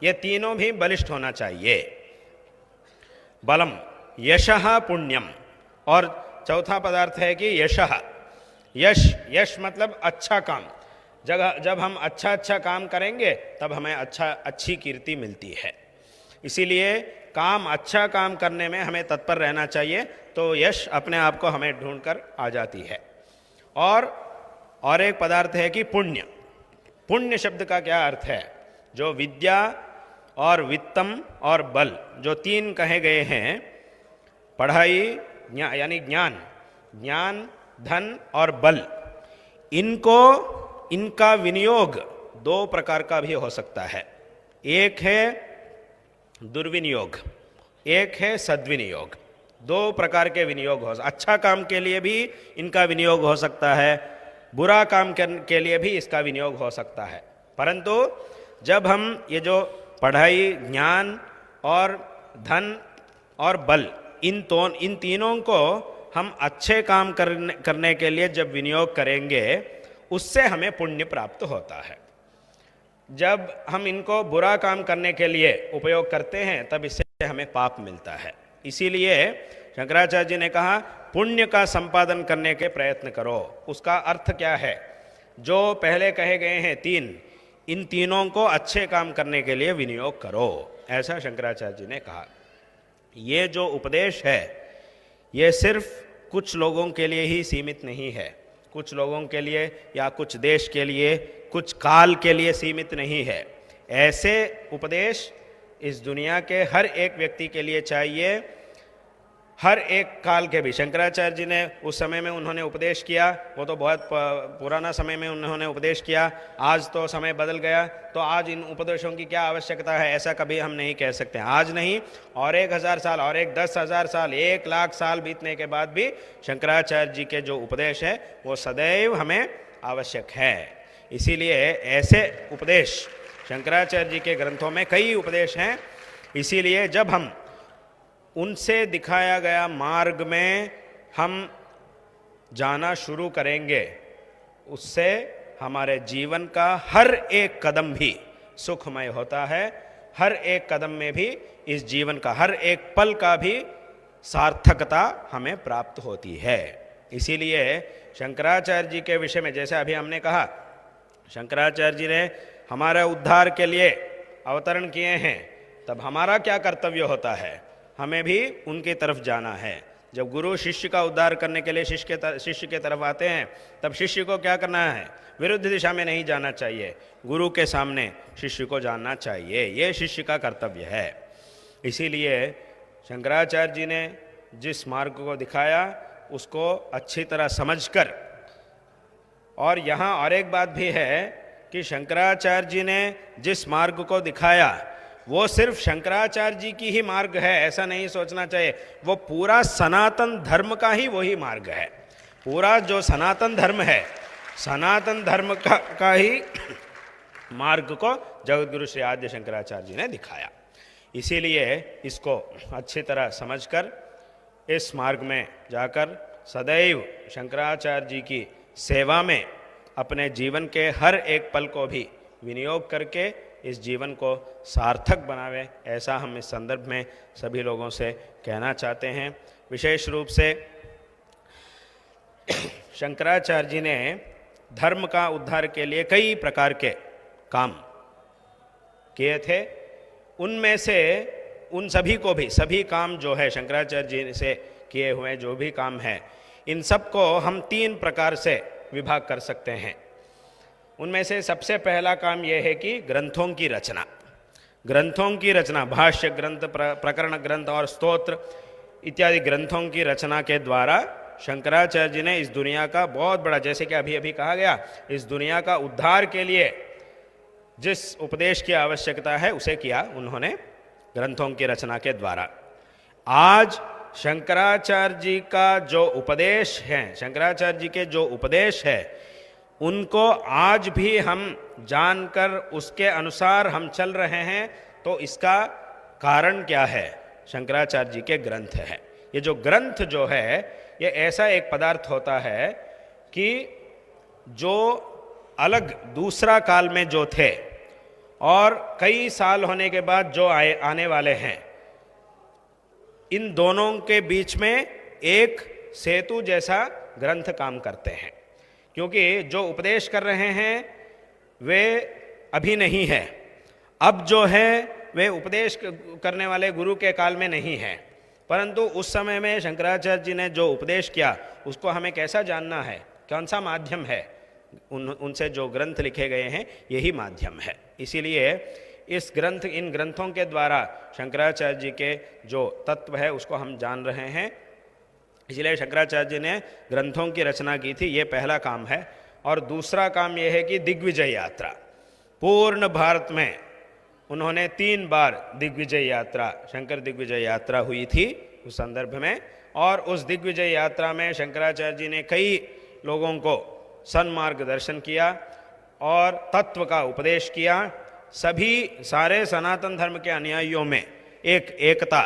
ये तीनों भी बलिष्ठ होना चाहिए। बलम, यशः पुण्यम, और चौथा पदार्थ है कि यशः, यश मतलब अच्छा काम। जब हम अच्छा काम करेंगे तब हमें अच्छी कीर्ति मिलती है। इसीलिए अच्छा काम करने में हमें तत्पर रहना चाहिए, तो यश अपने आप को हमें ढूंढकर आ जाती है। और एक पदार्थ है कि पुण्य। पुण्य शब्द का क्या अर्थ है? जो विद्या और वित्तम और बल, जो 3 कहे गए हैं, पढ़ाई यानी ज्ञान, धन और बल, इनका विनियोग 2 प्रकार का भी हो सकता है। एक है दुर्विनियोग, एक है सद्विनियोग। 2 प्रकार के विनियोग अच्छा काम के लिए भी इनका विनियोग हो सकता है, बुरा काम के लिए भी इसका विनियोग हो सकता है। परंतु जब हम ये जो पढ़ाई, ज्ञान और धन और बल, इन तीनों को हम अच्छे काम करने के लिए जब विनियोग करेंगे, उससे हमें पुण्य प्राप्त होता है। जब हम इनको बुरा काम करने के लिए उपयोग करते हैं तब इससे हमें पाप मिलता है। इसीलिए शंकराचार्य जी ने कहा पुण्य का संपादन करने के प्रयत्न करो। उसका अर्थ क्या है? जो पहले कहे गए हैं 3, इन तीनों को अच्छे काम करने के लिए विनियोग करो, ऐसा शंकराचार्य जी ने कहा। ये जो उपदेश है ये सिर्फ कुछ लोगों के लिए ही सीमित नहीं है, कुछ लोगों के लिए या कुछ देश के लिए, कुछ काल के लिए सीमित नहीं है। ऐसे उपदेश इस दुनिया के हर एक व्यक्ति के लिए चाहिए, हर एक काल के भी। शंकराचार्य जी ने उस समय में उन्होंने उपदेश किया, वो तो बहुत पुराना समय में उन्होंने उपदेश किया। आज तो समय बदल गया, तो आज इन उपदेशों की क्या आवश्यकता है, ऐसा कभी हम नहीं कह सकते। आज नहीं, और 1000 साल और 10,000 साल, 1,00,000 साल बीतने के बाद भी शंकराचार्य जी के जो उपदेश है वो सदैव हमें आवश्यक है। इसीलिए ऐसे उपदेश शंकराचार्य जी के ग्रंथों में कई उपदेश हैं। इसीलिए जब हम उनसे दिखाया गया मार्ग में हम जाना शुरू करेंगे, उससे हमारे जीवन का हर एक कदम भी सुखमय होता है। हर एक कदम में भी इस जीवन का हर एक पल का भी सार्थकता हमें प्राप्त होती है। इसीलिए शंकराचार्य जी के विषय में, जैसे अभी हमने कहा, शंकराचार्य जी ने हमारे उद्धार के लिए अवतरण किए हैं, तब हमारा क्या कर्तव्य होता है? हमें भी उनकी तरफ जाना है। जब गुरु शिष्य का उद्धार करने के लिए शिष्य के तरफ आते हैं, तब शिष्य को क्या करना है? विरुद्ध दिशा में नहीं जाना चाहिए, गुरु के सामने शिष्य को जानना चाहिए। ये शिष्य का कर्तव्य है। इसीलिए शंकराचार्य जी ने जिस मार्ग को दिखाया उसको अच्छी तरह समझकर, और यहाँ और एक बात भी है कि शंकराचार्य जी ने जिस मार्ग को दिखाया वो सिर्फ शंकराचार्य जी की ही मार्ग है, ऐसा नहीं सोचना चाहिए। वो पूरा सनातन धर्म का ही वही मार्ग है। पूरा जो सनातन धर्म है, सनातन धर्म का ही मार्ग को जगतगुरु श्री आद्य शंकराचार्य जी ने दिखाया। इसीलिए इसको अच्छी तरह समझकर इस मार्ग में जाकर सदैव शंकराचार्य जी की सेवा में अपने जीवन के हर एक पल को भी विनियोग करके इस जीवन को सार्थक बनावे, ऐसा हम इस संदर्भ में सभी लोगों से कहना चाहते हैं। विशेष रूप से शंकराचार्य जी ने धर्म का उद्धार के लिए कई प्रकार के काम किए थे। उनमें से उन सभी को भी, सभी काम जो है शंकराचार्य जी से किए हुए जो भी काम हैं, इन सब को हम 3 प्रकार से विभाग कर सकते हैं। उनमें से सबसे पहला काम यह है कि ग्रंथों की रचना, ग्रंथों की रचना, भाष्य ग्रंथ, प्रकरण ग्रंथ और स्तोत्र इत्यादि ग्रंथों की रचना के द्वारा शंकराचार्य जी ने इस दुनिया का बहुत बड़ा, जैसे कि अभी अभी कहा गया, इस दुनिया का उद्धार के लिए जिस उपदेश की आवश्यकता है उसे किया उन्होंने ग्रंथों की रचना के द्वारा। आज शंकराचार्य जी का जो उपदेश है, शंकराचार्य जी के जो उपदेश है, उनको आज भी हम जानकर उसके अनुसार हम चल रहे हैं, तो इसका कारण क्या है? शंकराचार्य जी के ग्रंथ है। ये जो ग्रंथ जो है, ये ऐसा एक पदार्थ होता है कि जो अलग दूसरा काल में जो थे और कई साल होने के बाद जो आने वाले हैं, इन दोनों के बीच में एक सेतु जैसा ग्रंथ काम करते हैं। क्योंकि जो उपदेश कर रहे हैं वे अभी नहीं है, अब जो है वे उपदेश करने वाले गुरु के काल में नहीं है, परंतु उस समय में शंकराचार्य जी ने जो उपदेश किया उसको हमें कैसा जानना है, कौन सा माध्यम है? उनसे जो ग्रंथ लिखे गए हैं यही माध्यम है। इसीलिए इन ग्रंथों के द्वारा शंकराचार्य जी के जो तत्व है उसको हम जान रहे हैं। इसलिए शंकराचार्य जी ने ग्रंथों की रचना की थी, ये पहला काम है। और दूसरा काम यह है कि दिग्विजय यात्रा, पूर्ण भारत में उन्होंने 3 बार दिग्विजय यात्रा, शंकर दिग्विजय यात्रा हुई थी उस संदर्भ में। और उस दिग्विजय यात्रा में शंकराचार्य जी ने कई लोगों को सन्मार्ग दर्शन किया और तत्व का उपदेश किया। सारे सनातन धर्म के अनुयायियों में एक एकता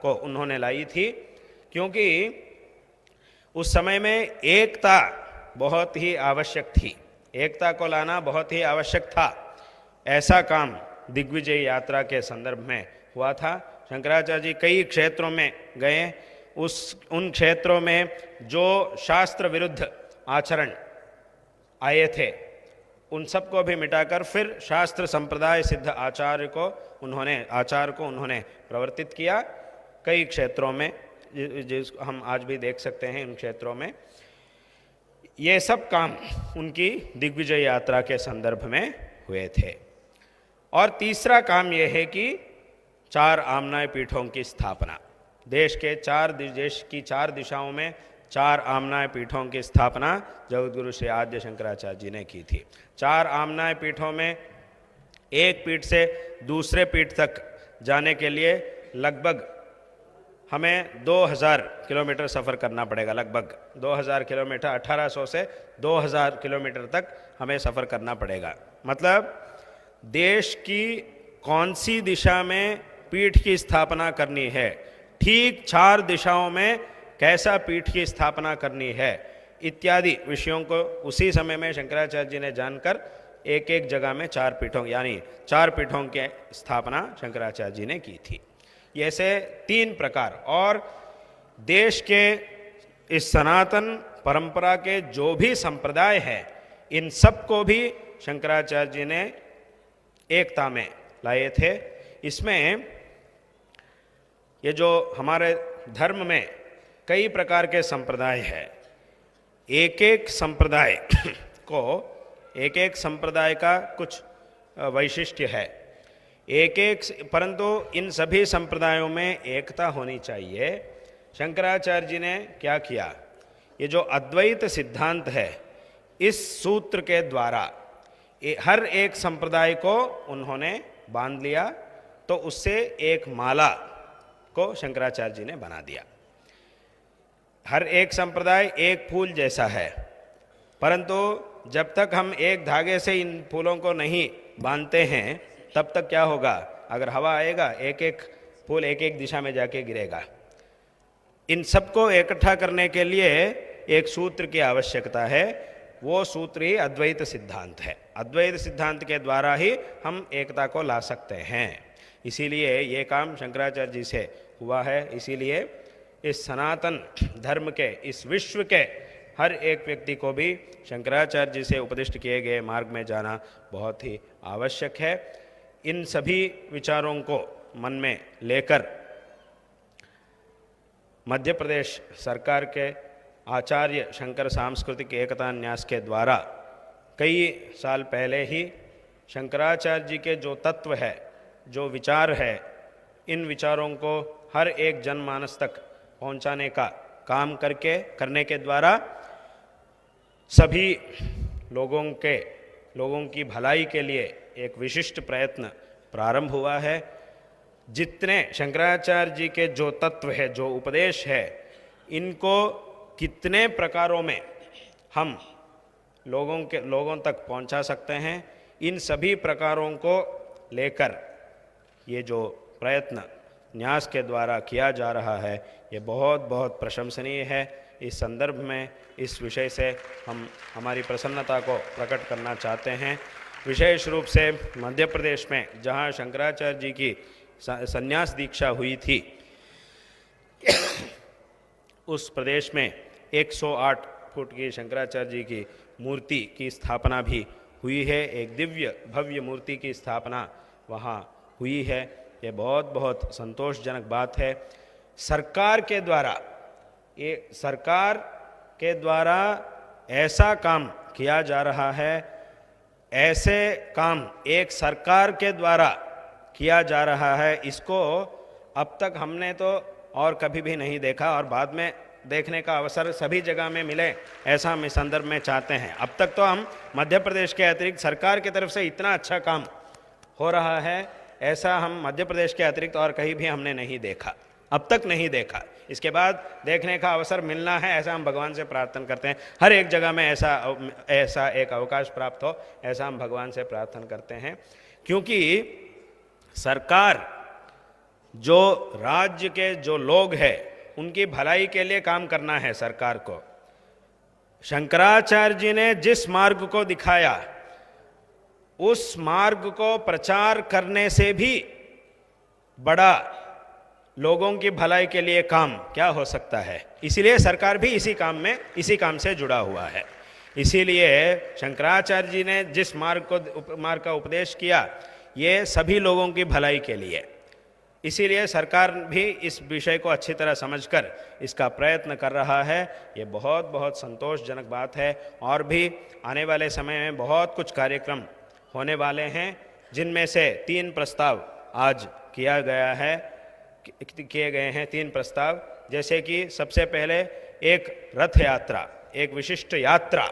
को उन्होंने लाई थी, क्योंकि उस समय में एकता बहुत ही आवश्यक थी, एकता को लाना बहुत ही आवश्यक था। ऐसा काम दिग्विजय यात्रा के संदर्भ में हुआ था। शंकराचार्य जी कई क्षेत्रों में गए, उन क्षेत्रों में जो शास्त्र विरुद्ध आचरण आए थे उन सबको भी मिटाकर फिर शास्त्र संप्रदाय सिद्ध आचार को उन्होंने प्रवर्तित किया कई क्षेत्रों में, जिसको हम आज भी देख सकते हैं। उन क्षेत्रों में ये सब काम उनकी दिग्विजय यात्रा के संदर्भ में हुए थे। और तीसरा काम यह है कि 4 आमनाय पीठों की स्थापना, देश की 4 दिशाओं में 4 आमनाय पीठों की स्थापना जगतगुरु श्री आद्य शंकराचार्य जी ने की थी। 4 आमनाय पीठों में एक पीठ से दूसरे पीठ तक जाने के लिए लगभग हमें 2000 किलोमीटर सफ़र करना पड़ेगा, लगभग 2000 किलोमीटर, 1800 से 2000 किलोमीटर तक हमें सफ़र करना पड़ेगा। मतलब देश की कौन सी दिशा में पीठ की स्थापना करनी है, ठीक 4 दिशाओं में कैसा पीठ की स्थापना करनी है, इत्यादि विषयों को उसी समय में शंकराचार्य जी ने जानकर एक एक जगह में 4 पीठों यानी 4 पीठों की स्थापना शंकराचार्य जी ने की थी। ऐसे 3 प्रकार। और देश के इस सनातन परंपरा के जो भी संप्रदाय हैं, इन सब को भी शंकराचार्य जी ने एकता में लाए थे। इसमें ये जो हमारे धर्म में कई प्रकार के संप्रदाय हैं, एक एक संप्रदाय का कुछ वैशिष्ट्य है, परंतु इन सभी संप्रदायों में एकता होनी चाहिए। शंकराचार्य जी ने क्या किया, ये जो अद्वैत सिद्धांत है, इस सूत्र के द्वारा हर एक संप्रदाय को उन्होंने बांध लिया, तो उससे एक माला को शंकराचार्य जी ने बना दिया। हर एक संप्रदाय एक फूल जैसा है, परंतु जब तक हम एक धागे से इन फूलों को नहीं बांधते हैं तब तक क्या होगा, अगर हवा आएगा एक एक फूल एक एक दिशा में जाके गिरेगा। इन सबको इकट्ठा करने के लिए एक सूत्र की आवश्यकता है, वो सूत्र ही अद्वैत सिद्धांत है। अद्वैत सिद्धांत के द्वारा ही हम एकता को ला सकते हैं। इसीलिए ये काम शंकराचार्य जी से हुआ है। इसीलिए इस सनातन धर्म के, इस विश्व के हर एक व्यक्ति को भी शंकराचार्य जी से उपदिष्ट किए गए मार्ग में जाना बहुत ही आवश्यक है। इन सभी विचारों को मन में लेकर मध्य प्रदेश सरकार के आचार्य शंकर सांस्कृतिक एकता न्यास के द्वारा कई साल पहले ही शंकराचार्य जी के जो तत्व है, जो विचार है, इन विचारों को हर एक जनमानस तक पहुंचाने का काम करने के द्वारा सभी लोगों की भलाई के लिए एक विशिष्ट प्रयत्न प्रारंभ हुआ है। जितने शंकराचार्य जी के जो तत्व है, जो उपदेश है, इनको कितने प्रकारों में हम लोगों तक पहुंचा सकते हैं, इन सभी प्रकारों को लेकर ये जो प्रयत्न न्यास के द्वारा किया जा रहा है, ये बहुत बहुत प्रशंसनीय है। इस संदर्भ में इस विषय से हम हमारी प्रसन्नता को प्रकट करना चाहते हैं। विशेष रूप से मध्य प्रदेश में जहाँ शंकराचार्य जी की संन्यास दीक्षा हुई थी, उस प्रदेश में 108 फुट की शंकराचार्य जी की मूर्ति की स्थापना भी हुई है। एक दिव्य भव्य मूर्ति की स्थापना वहाँ हुई है। ये बहुत बहुत संतोषजनक बात है। सरकार के द्वारा ऐसा काम किया जा रहा है, ऐसे काम एक सरकार के द्वारा किया जा रहा है, इसको अब तक हमने तो और कभी भी नहीं देखा और बाद में देखने का अवसर सभी जगह में मिले, ऐसा हम इस संदर्भ में चाहते हैं। अब तक तो हम मध्य प्रदेश के अतिरिक्त सरकार की तरफ से इतना अच्छा काम हो रहा है, ऐसा हम मध्य प्रदेश के अतिरिक्त और कहीं भी हमने नहीं देखा, अब तक नहीं देखा। इसके बाद देखने का अवसर मिलना है, ऐसा हम भगवान से प्रार्थना करते हैं। हर एक जगह में ऐसा एक अवकाश प्राप्त हो, ऐसा हम भगवान से प्रार्थना करते हैं। क्योंकि सरकार, जो राज्य के जो लोग हैं, उनकी भलाई के लिए काम करना है सरकार को। शंकराचार्य जी ने जिस मार्ग को दिखाया, उस मार्ग को प्रचार करने से भी बड़ा लोगों की भलाई के लिए काम क्या हो सकता है। इसीलिए सरकार भी इसी काम से जुड़ा हुआ है। इसीलिए शंकराचार्य जी ने जिस मार्ग का उपदेश किया, ये सभी लोगों की भलाई के लिए। इसीलिए सरकार भी इस विषय को अच्छी तरह समझकर इसका प्रयत्न कर रहा है। ये बहुत बहुत संतोषजनक बात है। और भी आने वाले समय में बहुत कुछ कार्यक्रम होने वाले हैं, जिनमें से 3 प्रस्ताव आज किए गए हैं 3 प्रस्ताव। जैसे कि सबसे पहले एक रथ यात्रा, एक विशिष्ट यात्रा,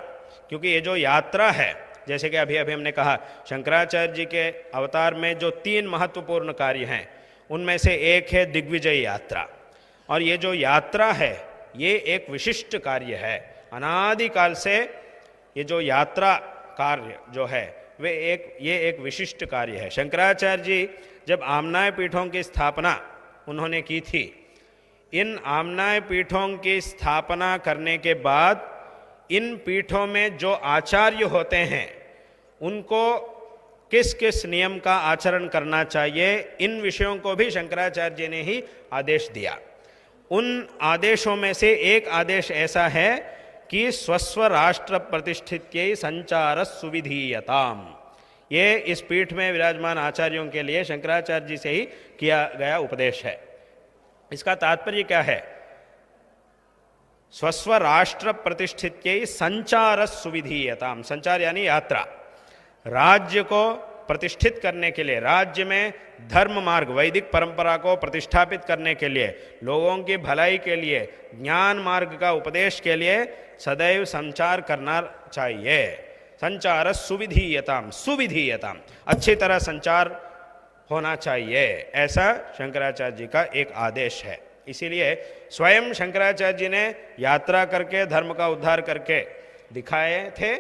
क्योंकि ये जो यात्रा है, जैसे कि अभी हमने कहा, शंकराचार्य जी के अवतार में जो 3 महत्वपूर्ण कार्य हैं, उनमें से एक है दिग्विजय यात्रा। और ये जो यात्रा है, ये एक विशिष्ट कार्य है। अनादिकाल से ये जो यात्रा कार्य जो है, ये एक विशिष्ट कार्य है। शंकराचार्य जी जब आमनाय पीठों की स्थापना उन्होंने की थी, इन आमनाय पीठों की स्थापना करने के बाद इन पीठों में जो आचार्य होते हैं, उनको किस किस नियम का आचरण करना चाहिए, इन विषयों को भी शंकराचार्य जी ने ही आदेश दिया। उन आदेशों में से एक आदेश ऐसा है कि स्वस्व राष्ट्र प्रतिष्ठित्यै संचार सुविधीयताम। ये इस पीठ में विराजमान आचार्यों के लिए शंकराचार्य जी से ही किया गया उपदेश है। इसका तात्पर्य क्या है? स्वस्व राष्ट्र प्रतिष्ठित्यै संचार सुविधीयताम। संचार यानी यात्रा। राज्य को प्रतिष्ठित करने के लिए, राज्य में धर्म मार्ग, वैदिक परंपरा को प्रतिष्ठापित करने के लिए, लोगों की भलाई के लिए, ज्ञान मार्ग का उपदेश के लिए सदैव संचार करना चाहिए। संचार सुविधीयताम, सुविधीयताम, अच्छी तरह संचार होना चाहिए, ऐसा शंकराचार्य जी का एक आदेश है। इसीलिए स्वयं शंकराचार्य जी ने यात्रा करके धर्म का उद्धार करके दिखाए थे,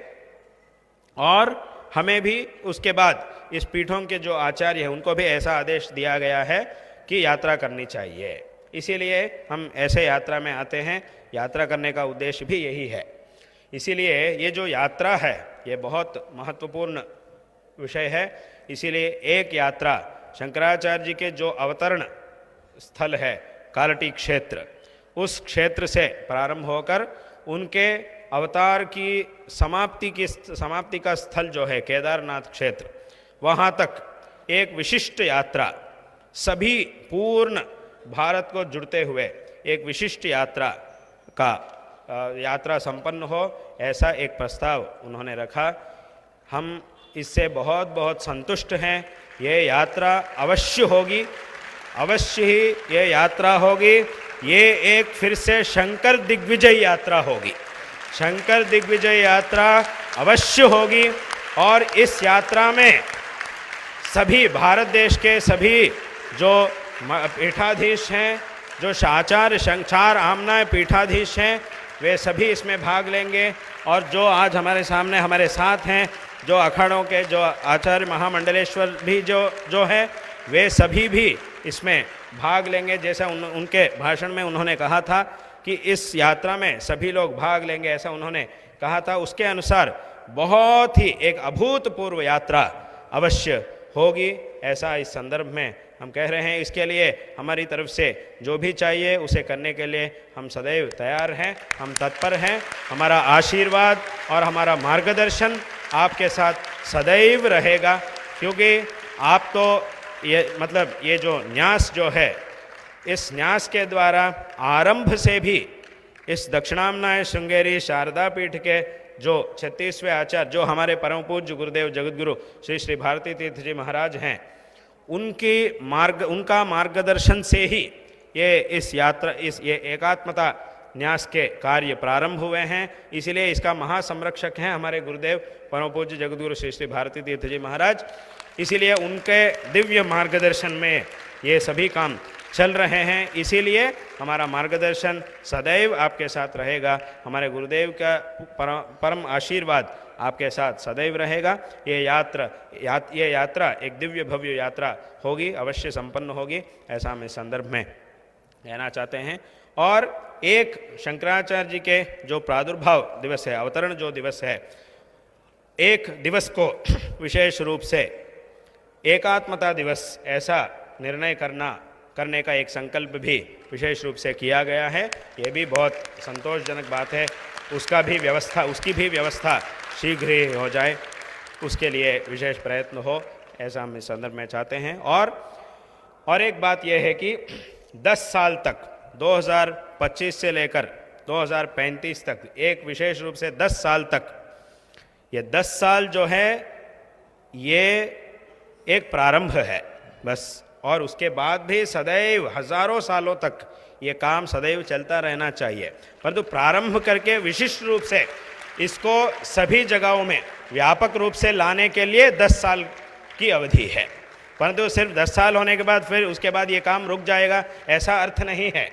और हमें भी उसके बाद इस पीठों के जो आचार्य हैं, उनको भी ऐसा आदेश दिया गया है कि यात्रा करनी चाहिए। इसीलिए हम ऐसे यात्रा में आते हैं। यात्रा करने का उद्देश्य भी यही है। इसीलिए ये जो यात्रा है, ये बहुत महत्वपूर्ण विषय है। इसीलिए एक यात्रा शंकराचार्य जी के जो अवतरण स्थल है कालटी क्षेत्र, उस क्षेत्र से प्रारंभ होकर उनके अवतार की समाप्ति का स्थल जो है केदारनाथ क्षेत्र, वहाँ तक एक विशिष्ट यात्रा, सभी पूर्ण भारत को जुड़ते हुए एक विशिष्ट यात्रा संपन्न हो, ऐसा एक प्रस्ताव उन्होंने रखा। हम इससे बहुत बहुत संतुष्ट हैं। ये यात्रा अवश्य होगी, अवश्य ही ये यात्रा होगी। ये एक फिर से शंकर दिग्विजय यात्रा होगी, शंकर दिग्विजय यात्रा अवश्य होगी। और इस यात्रा में सभी भारत देश के सभी जो पीठाधीश हैं, जो आचार्य शंचार आमना पीठाधीश हैं, वे सभी इसमें भाग लेंगे। और जो आज हमारे सामने हमारे साथ हैं, जो अखाड़ों के जो आचार्य महामंडलेश्वर भी जो है, वे सभी भी इसमें भाग लेंगे। जैसा उनके भाषण में उन्होंने कहा था कि इस यात्रा में सभी लोग भाग लेंगे, ऐसा उन्होंने कहा था। उसके अनुसार बहुत ही एक अभूतपूर्व यात्रा अवश्य होगी, ऐसा इस संदर्भ में हम कह रहे हैं। इसके लिए हमारी तरफ से जो भी चाहिए उसे करने के लिए हम सदैव तैयार हैं, हम तत्पर हैं। हमारा आशीर्वाद और हमारा मार्गदर्शन आपके साथ सदैव रहेगा, क्योंकि आप तो ये जो न्यास जो है, इस न्यास के द्वारा आरंभ से भी इस दक्षिणाम्नाय श्रृंगेरी शारदा पीठ के जो 36वें आचार्य, जो हमारे परम पूज्य गुरुदेव जगतगुरु श्री श्री भारती तीर्थ जी महाराज हैं, उनका मार्गदर्शन से ही ये एकात्मता न्यास के कार्य प्रारंभ हुए हैं। इसलिए इसका महासंरक्षक हैं हमारे गुरुदेव परम पूज्य जगतगुरु श्री श्री भारती तीर्थ जी महाराज। इसीलिए उनके दिव्य मार्गदर्शन में ये सभी काम चल रहे हैं। इसीलिए हमारा मार्गदर्शन सदैव आपके साथ रहेगा, हमारे गुरुदेव का परम आशीर्वाद आपके साथ सदैव रहेगा। ये यात्रा एक दिव्य भव्य यात्रा होगी, अवश्य संपन्न होगी, ऐसा हम इस संदर्भ में कहना चाहते हैं। और एक शंकराचार्य जी के जो प्रादुर्भाव दिवस है, अवतरण जो दिवस है, एक दिवस को विशेष रूप से एकात्मता दिवस ऐसा निर्णय करने का एक संकल्प भी विशेष रूप से किया गया है। ये भी बहुत संतोषजनक बात है। उसकी भी व्यवस्था शीघ्र ही हो जाए, उसके लिए विशेष प्रयत्न हो, ऐसा हम इस संदर्भ में चाहते हैं। और एक बात यह है कि 10 साल तक, 2025 से लेकर 2035 तक, एक विशेष रूप से 10 साल तक, ये 10 साल जो है ये एक प्रारंभ है बस। और उसके बाद भी सदैव हजारों सालों तक ये काम सदैव चलता रहना चाहिए। परंतु प्रारंभ करके विशिष्ट रूप से इसको सभी जगहों में व्यापक रूप से लाने के लिए 10 साल की अवधि है। परंतु सिर्फ 10 साल होने के बाद फिर उसके बाद ये काम रुक जाएगा, ऐसा अर्थ नहीं है।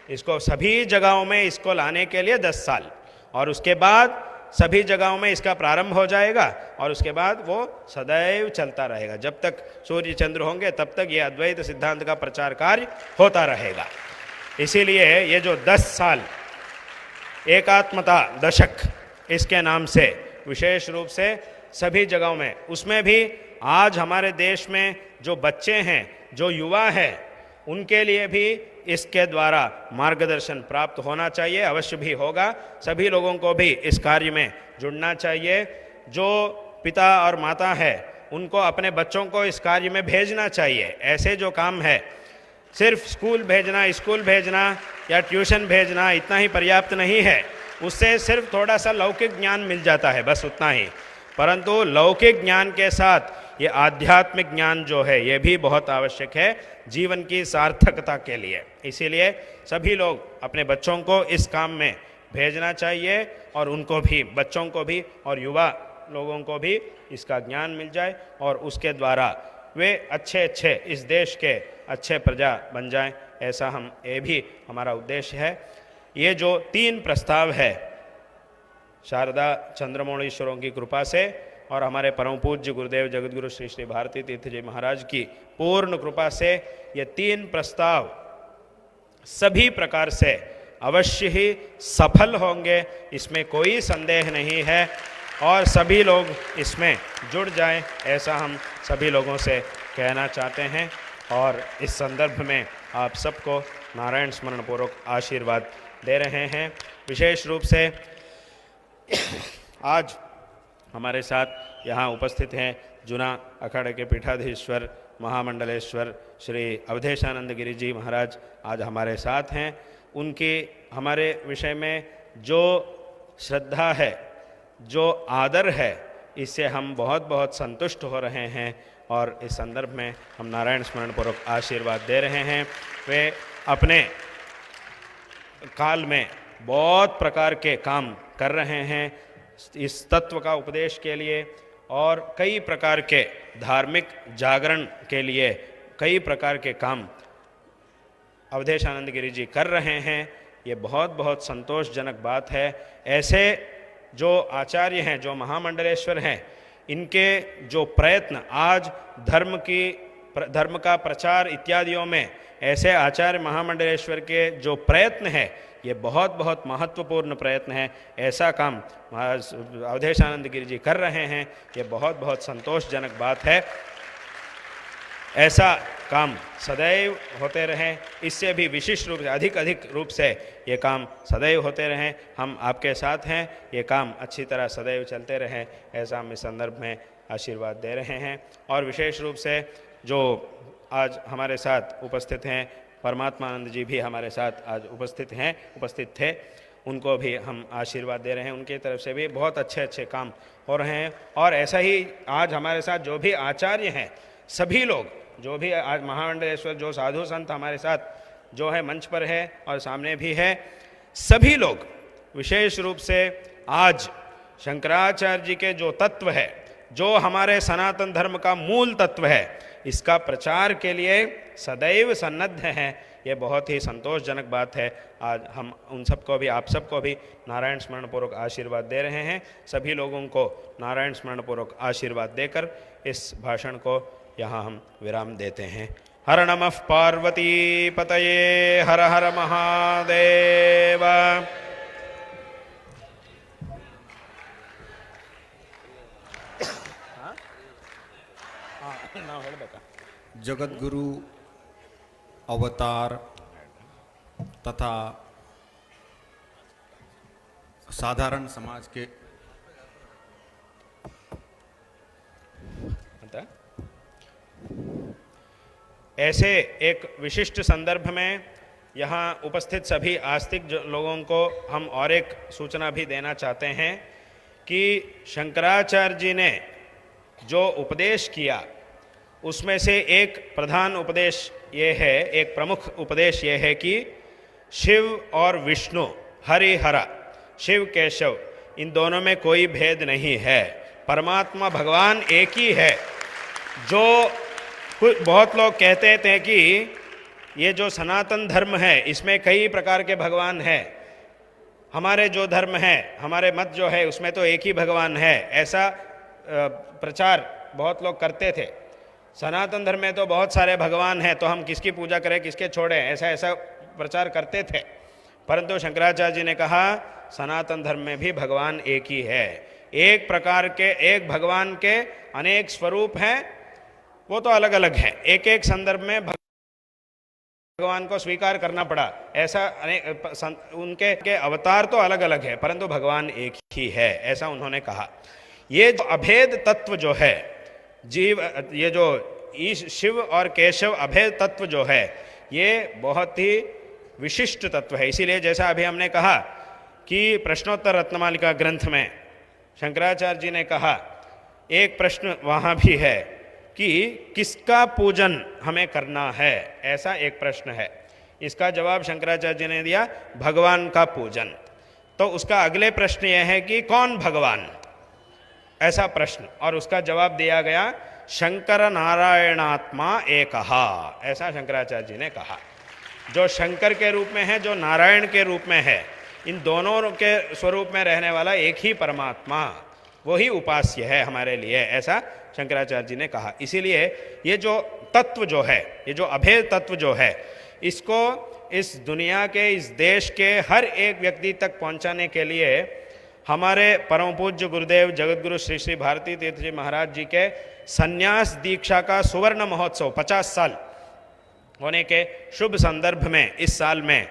इसको सभी जगहों में इसको लाने के लिए 10 साल, और उसके बाद सभी जगहों में इसका प्रारंभ हो जाएगा, और उसके बाद वो सदैव चलता रहेगा। जब तक सूर्य चंद्र होंगे तब तक ये अद्वैत सिद्धांत का प्रचार कार्य होता रहेगा। इसीलिए ये जो 10 साल एकात्मता दशक इसके नाम से विशेष रूप से सभी जगहों में, उसमें भी आज हमारे देश में जो बच्चे हैं, जो युवा हैं, उनके लिए भी इसके द्वारा मार्गदर्शन प्राप्त होना चाहिए, अवश्य भी होगा। सभी लोगों को भी इस कार्य में जुड़ना चाहिए। जो पिता और माता है उनको अपने बच्चों को इस कार्य में भेजना चाहिए। ऐसे जो काम है, सिर्फ स्कूल भेजना या ट्यूशन भेजना इतना ही पर्याप्त नहीं है। उससे सिर्फ थोड़ा सा लौकिक ज्ञान मिल जाता है, बस उतना ही। परंतु लौकिक ज्ञान के साथ ये आध्यात्मिक ज्ञान जो है ये भी बहुत आवश्यक है जीवन की सार्थकता के लिए। इसीलिए सभी लोग अपने बच्चों को इस काम में भेजना चाहिए, और उनको भी, बच्चों को भी और युवा लोगों को भी इसका ज्ञान मिल जाए, और उसके द्वारा वे अच्छे इस देश के अच्छे प्रजा बन जाएं, ऐसा ये भी हमारा उद्देश्य है। ये जो 3 प्रस्ताव है शारदा चंद्रमौळीश्वरों की कृपा से और हमारे परम पूज्य गुरुदेव जगतगुरु श्री श्री भारती तीर्थ जी महाराज की पूर्ण कृपा से, ये 3 प्रस्ताव सभी प्रकार से अवश्य ही सफल होंगे, इसमें कोई संदेह नहीं है। और सभी लोग इसमें जुड़ जाएं, ऐसा हम सभी लोगों से कहना चाहते हैं। और इस संदर्भ में आप सबको नारायण स्मरण पूर्वक आशीर्वाद दे रहे हैं। विशेष रूप से आज हमारे साथ यहाँ उपस्थित हैं जुना अखाड़े के पीठाधीश्वर महामंडलेश्वर श्री अवधेशानंद गिरी जी महाराज आज हमारे साथ हैं। उनकी हमारे विषय में जो श्रद्धा है, जो आदर है, इससे हम बहुत बहुत संतुष्ट हो रहे हैं और इस संदर्भ में हम नारायण स्मरण पूर्वक आशीर्वाद दे रहे हैं। वे अपने काल में बहुत प्रकार के काम कर रहे हैं इस तत्व का उपदेश के लिए, और कई प्रकार के धार्मिक जागरण के लिए कई प्रकार के काम अवधेशानंद गिरी जी कर रहे हैं। ये बहुत बहुत संतोषजनक बात है। ऐसे जो आचार्य हैं, जो महामंडलेश्वर हैं, इनके जो प्रयत्न आज धर्म का प्रचार इत्यादियों में ऐसे आचार्य महामंडलेश्वर के जो प्रयत्न है, ये बहुत बहुत महत्वपूर्ण प्रयत्न है। ऐसा काम अवधेशानंद गिरी जी कर रहे हैं, ये बहुत बहुत संतोषजनक बात है। ऐसा काम सदैव होते रहें, इससे भी विशिष्ट रूप से अधिक रूप से ये काम सदैव होते रहें। हम आपके साथ हैं, ये काम अच्छी तरह सदैव चलते रहें, ऐसा हम इस संदर्भ में आशीर्वाद दे रहे हैं। और विशेष रूप से जो आज हमारे साथ उपस्थित हैं, परमात्मानंद जी भी हमारे साथ आज उपस्थित थे, उनको भी हम आशीर्वाद दे रहे हैं। उनकी तरफ से भी बहुत अच्छे काम हो रहे हैं। और ऐसा ही आज हमारे साथ जो भी आचार्य हैं, सभी लोग जो भी आज महामंडलेश्वर जो साधु संत हमारे साथ जो है मंच पर है और सामने भी है, सभी लोग विशेष रूप से आज शंकराचार्य जी के जो तत्व है, जो हमारे सनातन धर्म का मूल तत्व है, इसका प्रचार के लिए सदैव सन्नद्ध हैं। ये बहुत ही संतोषजनक बात है। आज हम उन सबको भी, आप सबको भी नारायण स्मरण पूर्वक आशीर्वाद दे रहे हैं। सभी लोगों को नारायण स्मरण पूर्वक आशीर्वाद देकर इस भाषण को यहाँ हम विराम देते हैं। हर नमः पार्वती पतये, हर हर महादेव। जगद्गुरु अवतार तथा साधारण समाज के ऐसे एक विशिष्ट संदर्भ में यहाँ उपस्थित सभी आस्तिक लोगों को हम और एक सूचना भी देना चाहते हैं कि शंकराचार्य जी ने जो उपदेश किया, उसमें से एक प्रधान उपदेश ये है, एक प्रमुख उपदेश ये है कि शिव और विष्णु, हरिहरा, शिव केशव, इन दोनों में कोई भेद नहीं है। परमात्मा भगवान एक ही है। जो बहुत लोग कहते थे कि ये जो सनातन धर्म है, इसमें कई प्रकार के भगवान हैं, हमारे जो धर्म है, हमारे मत जो है, उसमें तो एक ही भगवान है, ऐसा प्रचार बहुत लोग करते थे। सनातन धर्म में तो बहुत सारे भगवान हैं, तो हम किसकी पूजा करें, किसके छोड़ें, ऐसा प्रचार करते थे। परंतु शंकराचार्य जी ने कहा, सनातन धर्म में भी भगवान एक ही है। एक प्रकार के, एक भगवान के अनेक स्वरूप हैं, वो तो अलग अलग हैं। एक एक संदर्भ में भगवान को स्वीकार करना पड़ा, ऐसा उनके के अवतार तो अलग अलग है, परंतु भगवान एक ही है, ऐसा उन्होंने कहा। ये जो अभेद तत्व जो है, जीव, ये जो शिव और केशव अभेद तत्व जो है, ये बहुत ही विशिष्ट तत्व है। इसीलिए जैसा अभी हमने कहा कि प्रश्नोत्तर रत्नमालिका ग्रंथ में शंकराचार्य जी ने कहा, एक प्रश्न वहाँ भी है कि किसका पूजन हमें करना है, ऐसा एक प्रश्न है। इसका जवाब शंकराचार्य जी ने दिया, भगवान का पूजन। तो उसका अगले प्रश्न यह है कि कौन भगवान, ऐसा प्रश्न, और उसका जवाब दिया गया, शंकर नारायणात्मा एकहा, ऐसा शंकराचार्य जी ने कहा। जो शंकर के रूप में है, जो नारायण के रूप में है, इन दोनों के स्वरूप में रहने वाला एक ही परमात्मा, वही उपास्य है हमारे लिए, ऐसा शंकराचार्य जी ने कहा। इसीलिए ये जो तत्व जो है, ये जो अभेद तत्व जो है, इसको इस दुनिया के, इस देश के हर एक व्यक्ति तक पहुंचाने के लिए हमारे परम पूज्य गुरुदेव जगतगुरु श्री श्री भारती तीर्थ जी महाराज जी के संन्यास दीक्षा का सुवर्ण महोत्सव 50 साल होने के शुभ संदर्भ में इस साल में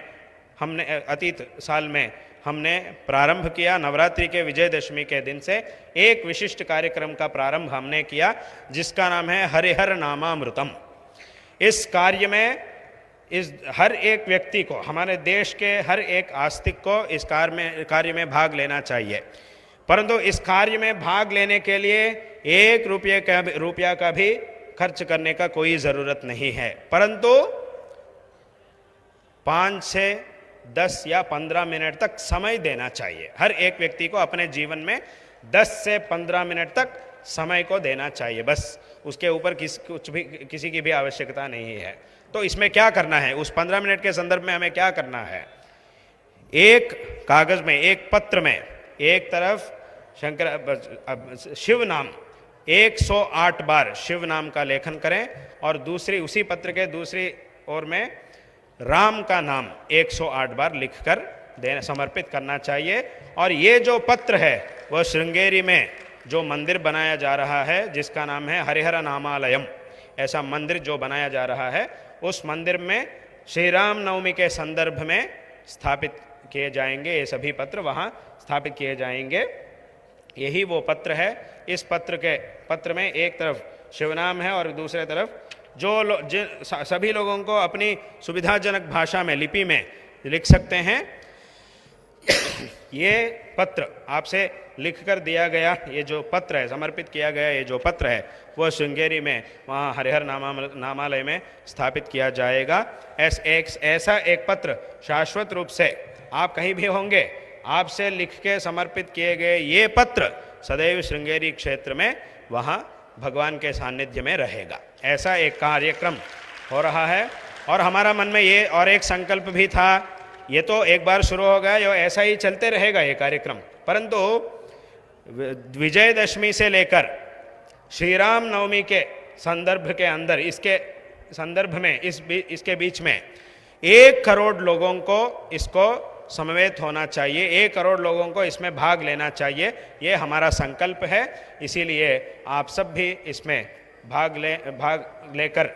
हमने, अतीत साल में हमने प्रारंभ किया। नवरात्रि के विजयदशमी के दिन से एक विशिष्ट कार्यक्रम का प्रारंभ हमने किया, जिसका नाम है हरिहर नामामृतम। इस कार्य में इस हर एक व्यक्ति को, हमारे देश के हर एक आस्तिक को इस कार्य में भाग लेना चाहिए। परंतु इस कार्य में भाग लेने के लिए 1 रुपया का भी खर्च करने का कोई जरूरत नहीं है, परंतु 5 से 10 या 15 मिनट तक समय देना चाहिए। हर एक व्यक्ति को अपने जीवन में 10 से 15 मिनट तक समय को देना चाहिए, बस उसके ऊपर किसी की भी आवश्यकता नहीं है। तो इसमें क्या करना है, उस 15 मिनट के संदर्भ में हमें क्या करना है, एक कागज में, एक पत्र में, एक तरफ शिव नाम 108 बार शिव नाम का लेखन करें और दूसरी उसी पत्र के दूसरी ओर में राम का नाम 108 बार लिखकर देना समर्पित करना चाहिए। और ये जो पत्र है वह श्रृंगेरी में जो मंदिर बनाया जा रहा है जिसका नाम है हरिहर नामालयम, ऐसा मंदिर जो बनाया जा रहा है उस मंदिर में श्री राम नवमी के संदर्भ में स्थापित किए जाएंगे। ये सभी पत्र वहाँ स्थापित किए जाएंगे। यही वो पत्र है। इस पत्र में एक तरफ शिवनाम है और दूसरे तरफ सभी लोगों को अपनी सुविधाजनक भाषा में, लिपि में लिख सकते हैं। ये पत्र आपसे लिखकर दिया गया, ये जो पत्र है समर्पित किया गया, ये जो पत्र है वह श्रृंगेरी में वहाँ हरिहर नामालय में स्थापित किया जाएगा। ऐसा एक पत्र शाश्वत रूप से आप कहीं भी होंगे, आपसे लिख के समर्पित किए गए ये पत्र सदैव श्रृंगेरी क्षेत्र में वहाँ भगवान के सानिध्य में रहेगा। ऐसा एक कार्यक्रम हो रहा है और हमारा मन में ये और एक संकल्प भी था। ये तो एक बार शुरू हो गया, ये ऐसा ही चलते रहेगा ये कार्यक्रम, परंतु विजयदशमी से लेकर श्री राम नवमी के संदर्भ के अंदर, इसके संदर्भ में, इसके बीच में 1 करोड़ लोगों को इसको समवेत होना चाहिए, 1 करोड़ लोगों को इसमें भाग लेना चाहिए। ये हमारा संकल्प है। इसीलिए आप सब भी इसमें भाग लेकर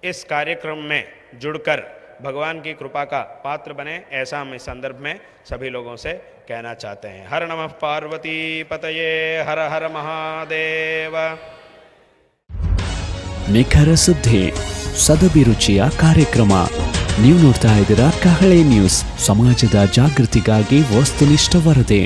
इस कार्यक्रम में जुड़कर भगवान की कृपा का पात्र बने, ऐसा हम इस संदर्भ में सभी लोगों से कहना चाहते हैं। हर नमः पार्वती पतये, हर हर महादेव। ನಿಖರ ಸುದ್ದಿ, ಸದಭಿರುಚಿಯ ಕಾರ್ಯಕ್ರಮ. ನೀವು ನೋಡ್ತಾ ಇದ್ದೀರಾ ಕಹಳೆ ನ್ಯೂಸ್, ಸಮಾಜದ ಜಾಗೃತಿಗಾಗಿ ವಸ್ತುನಿಷ್ಠ ವರದಿ.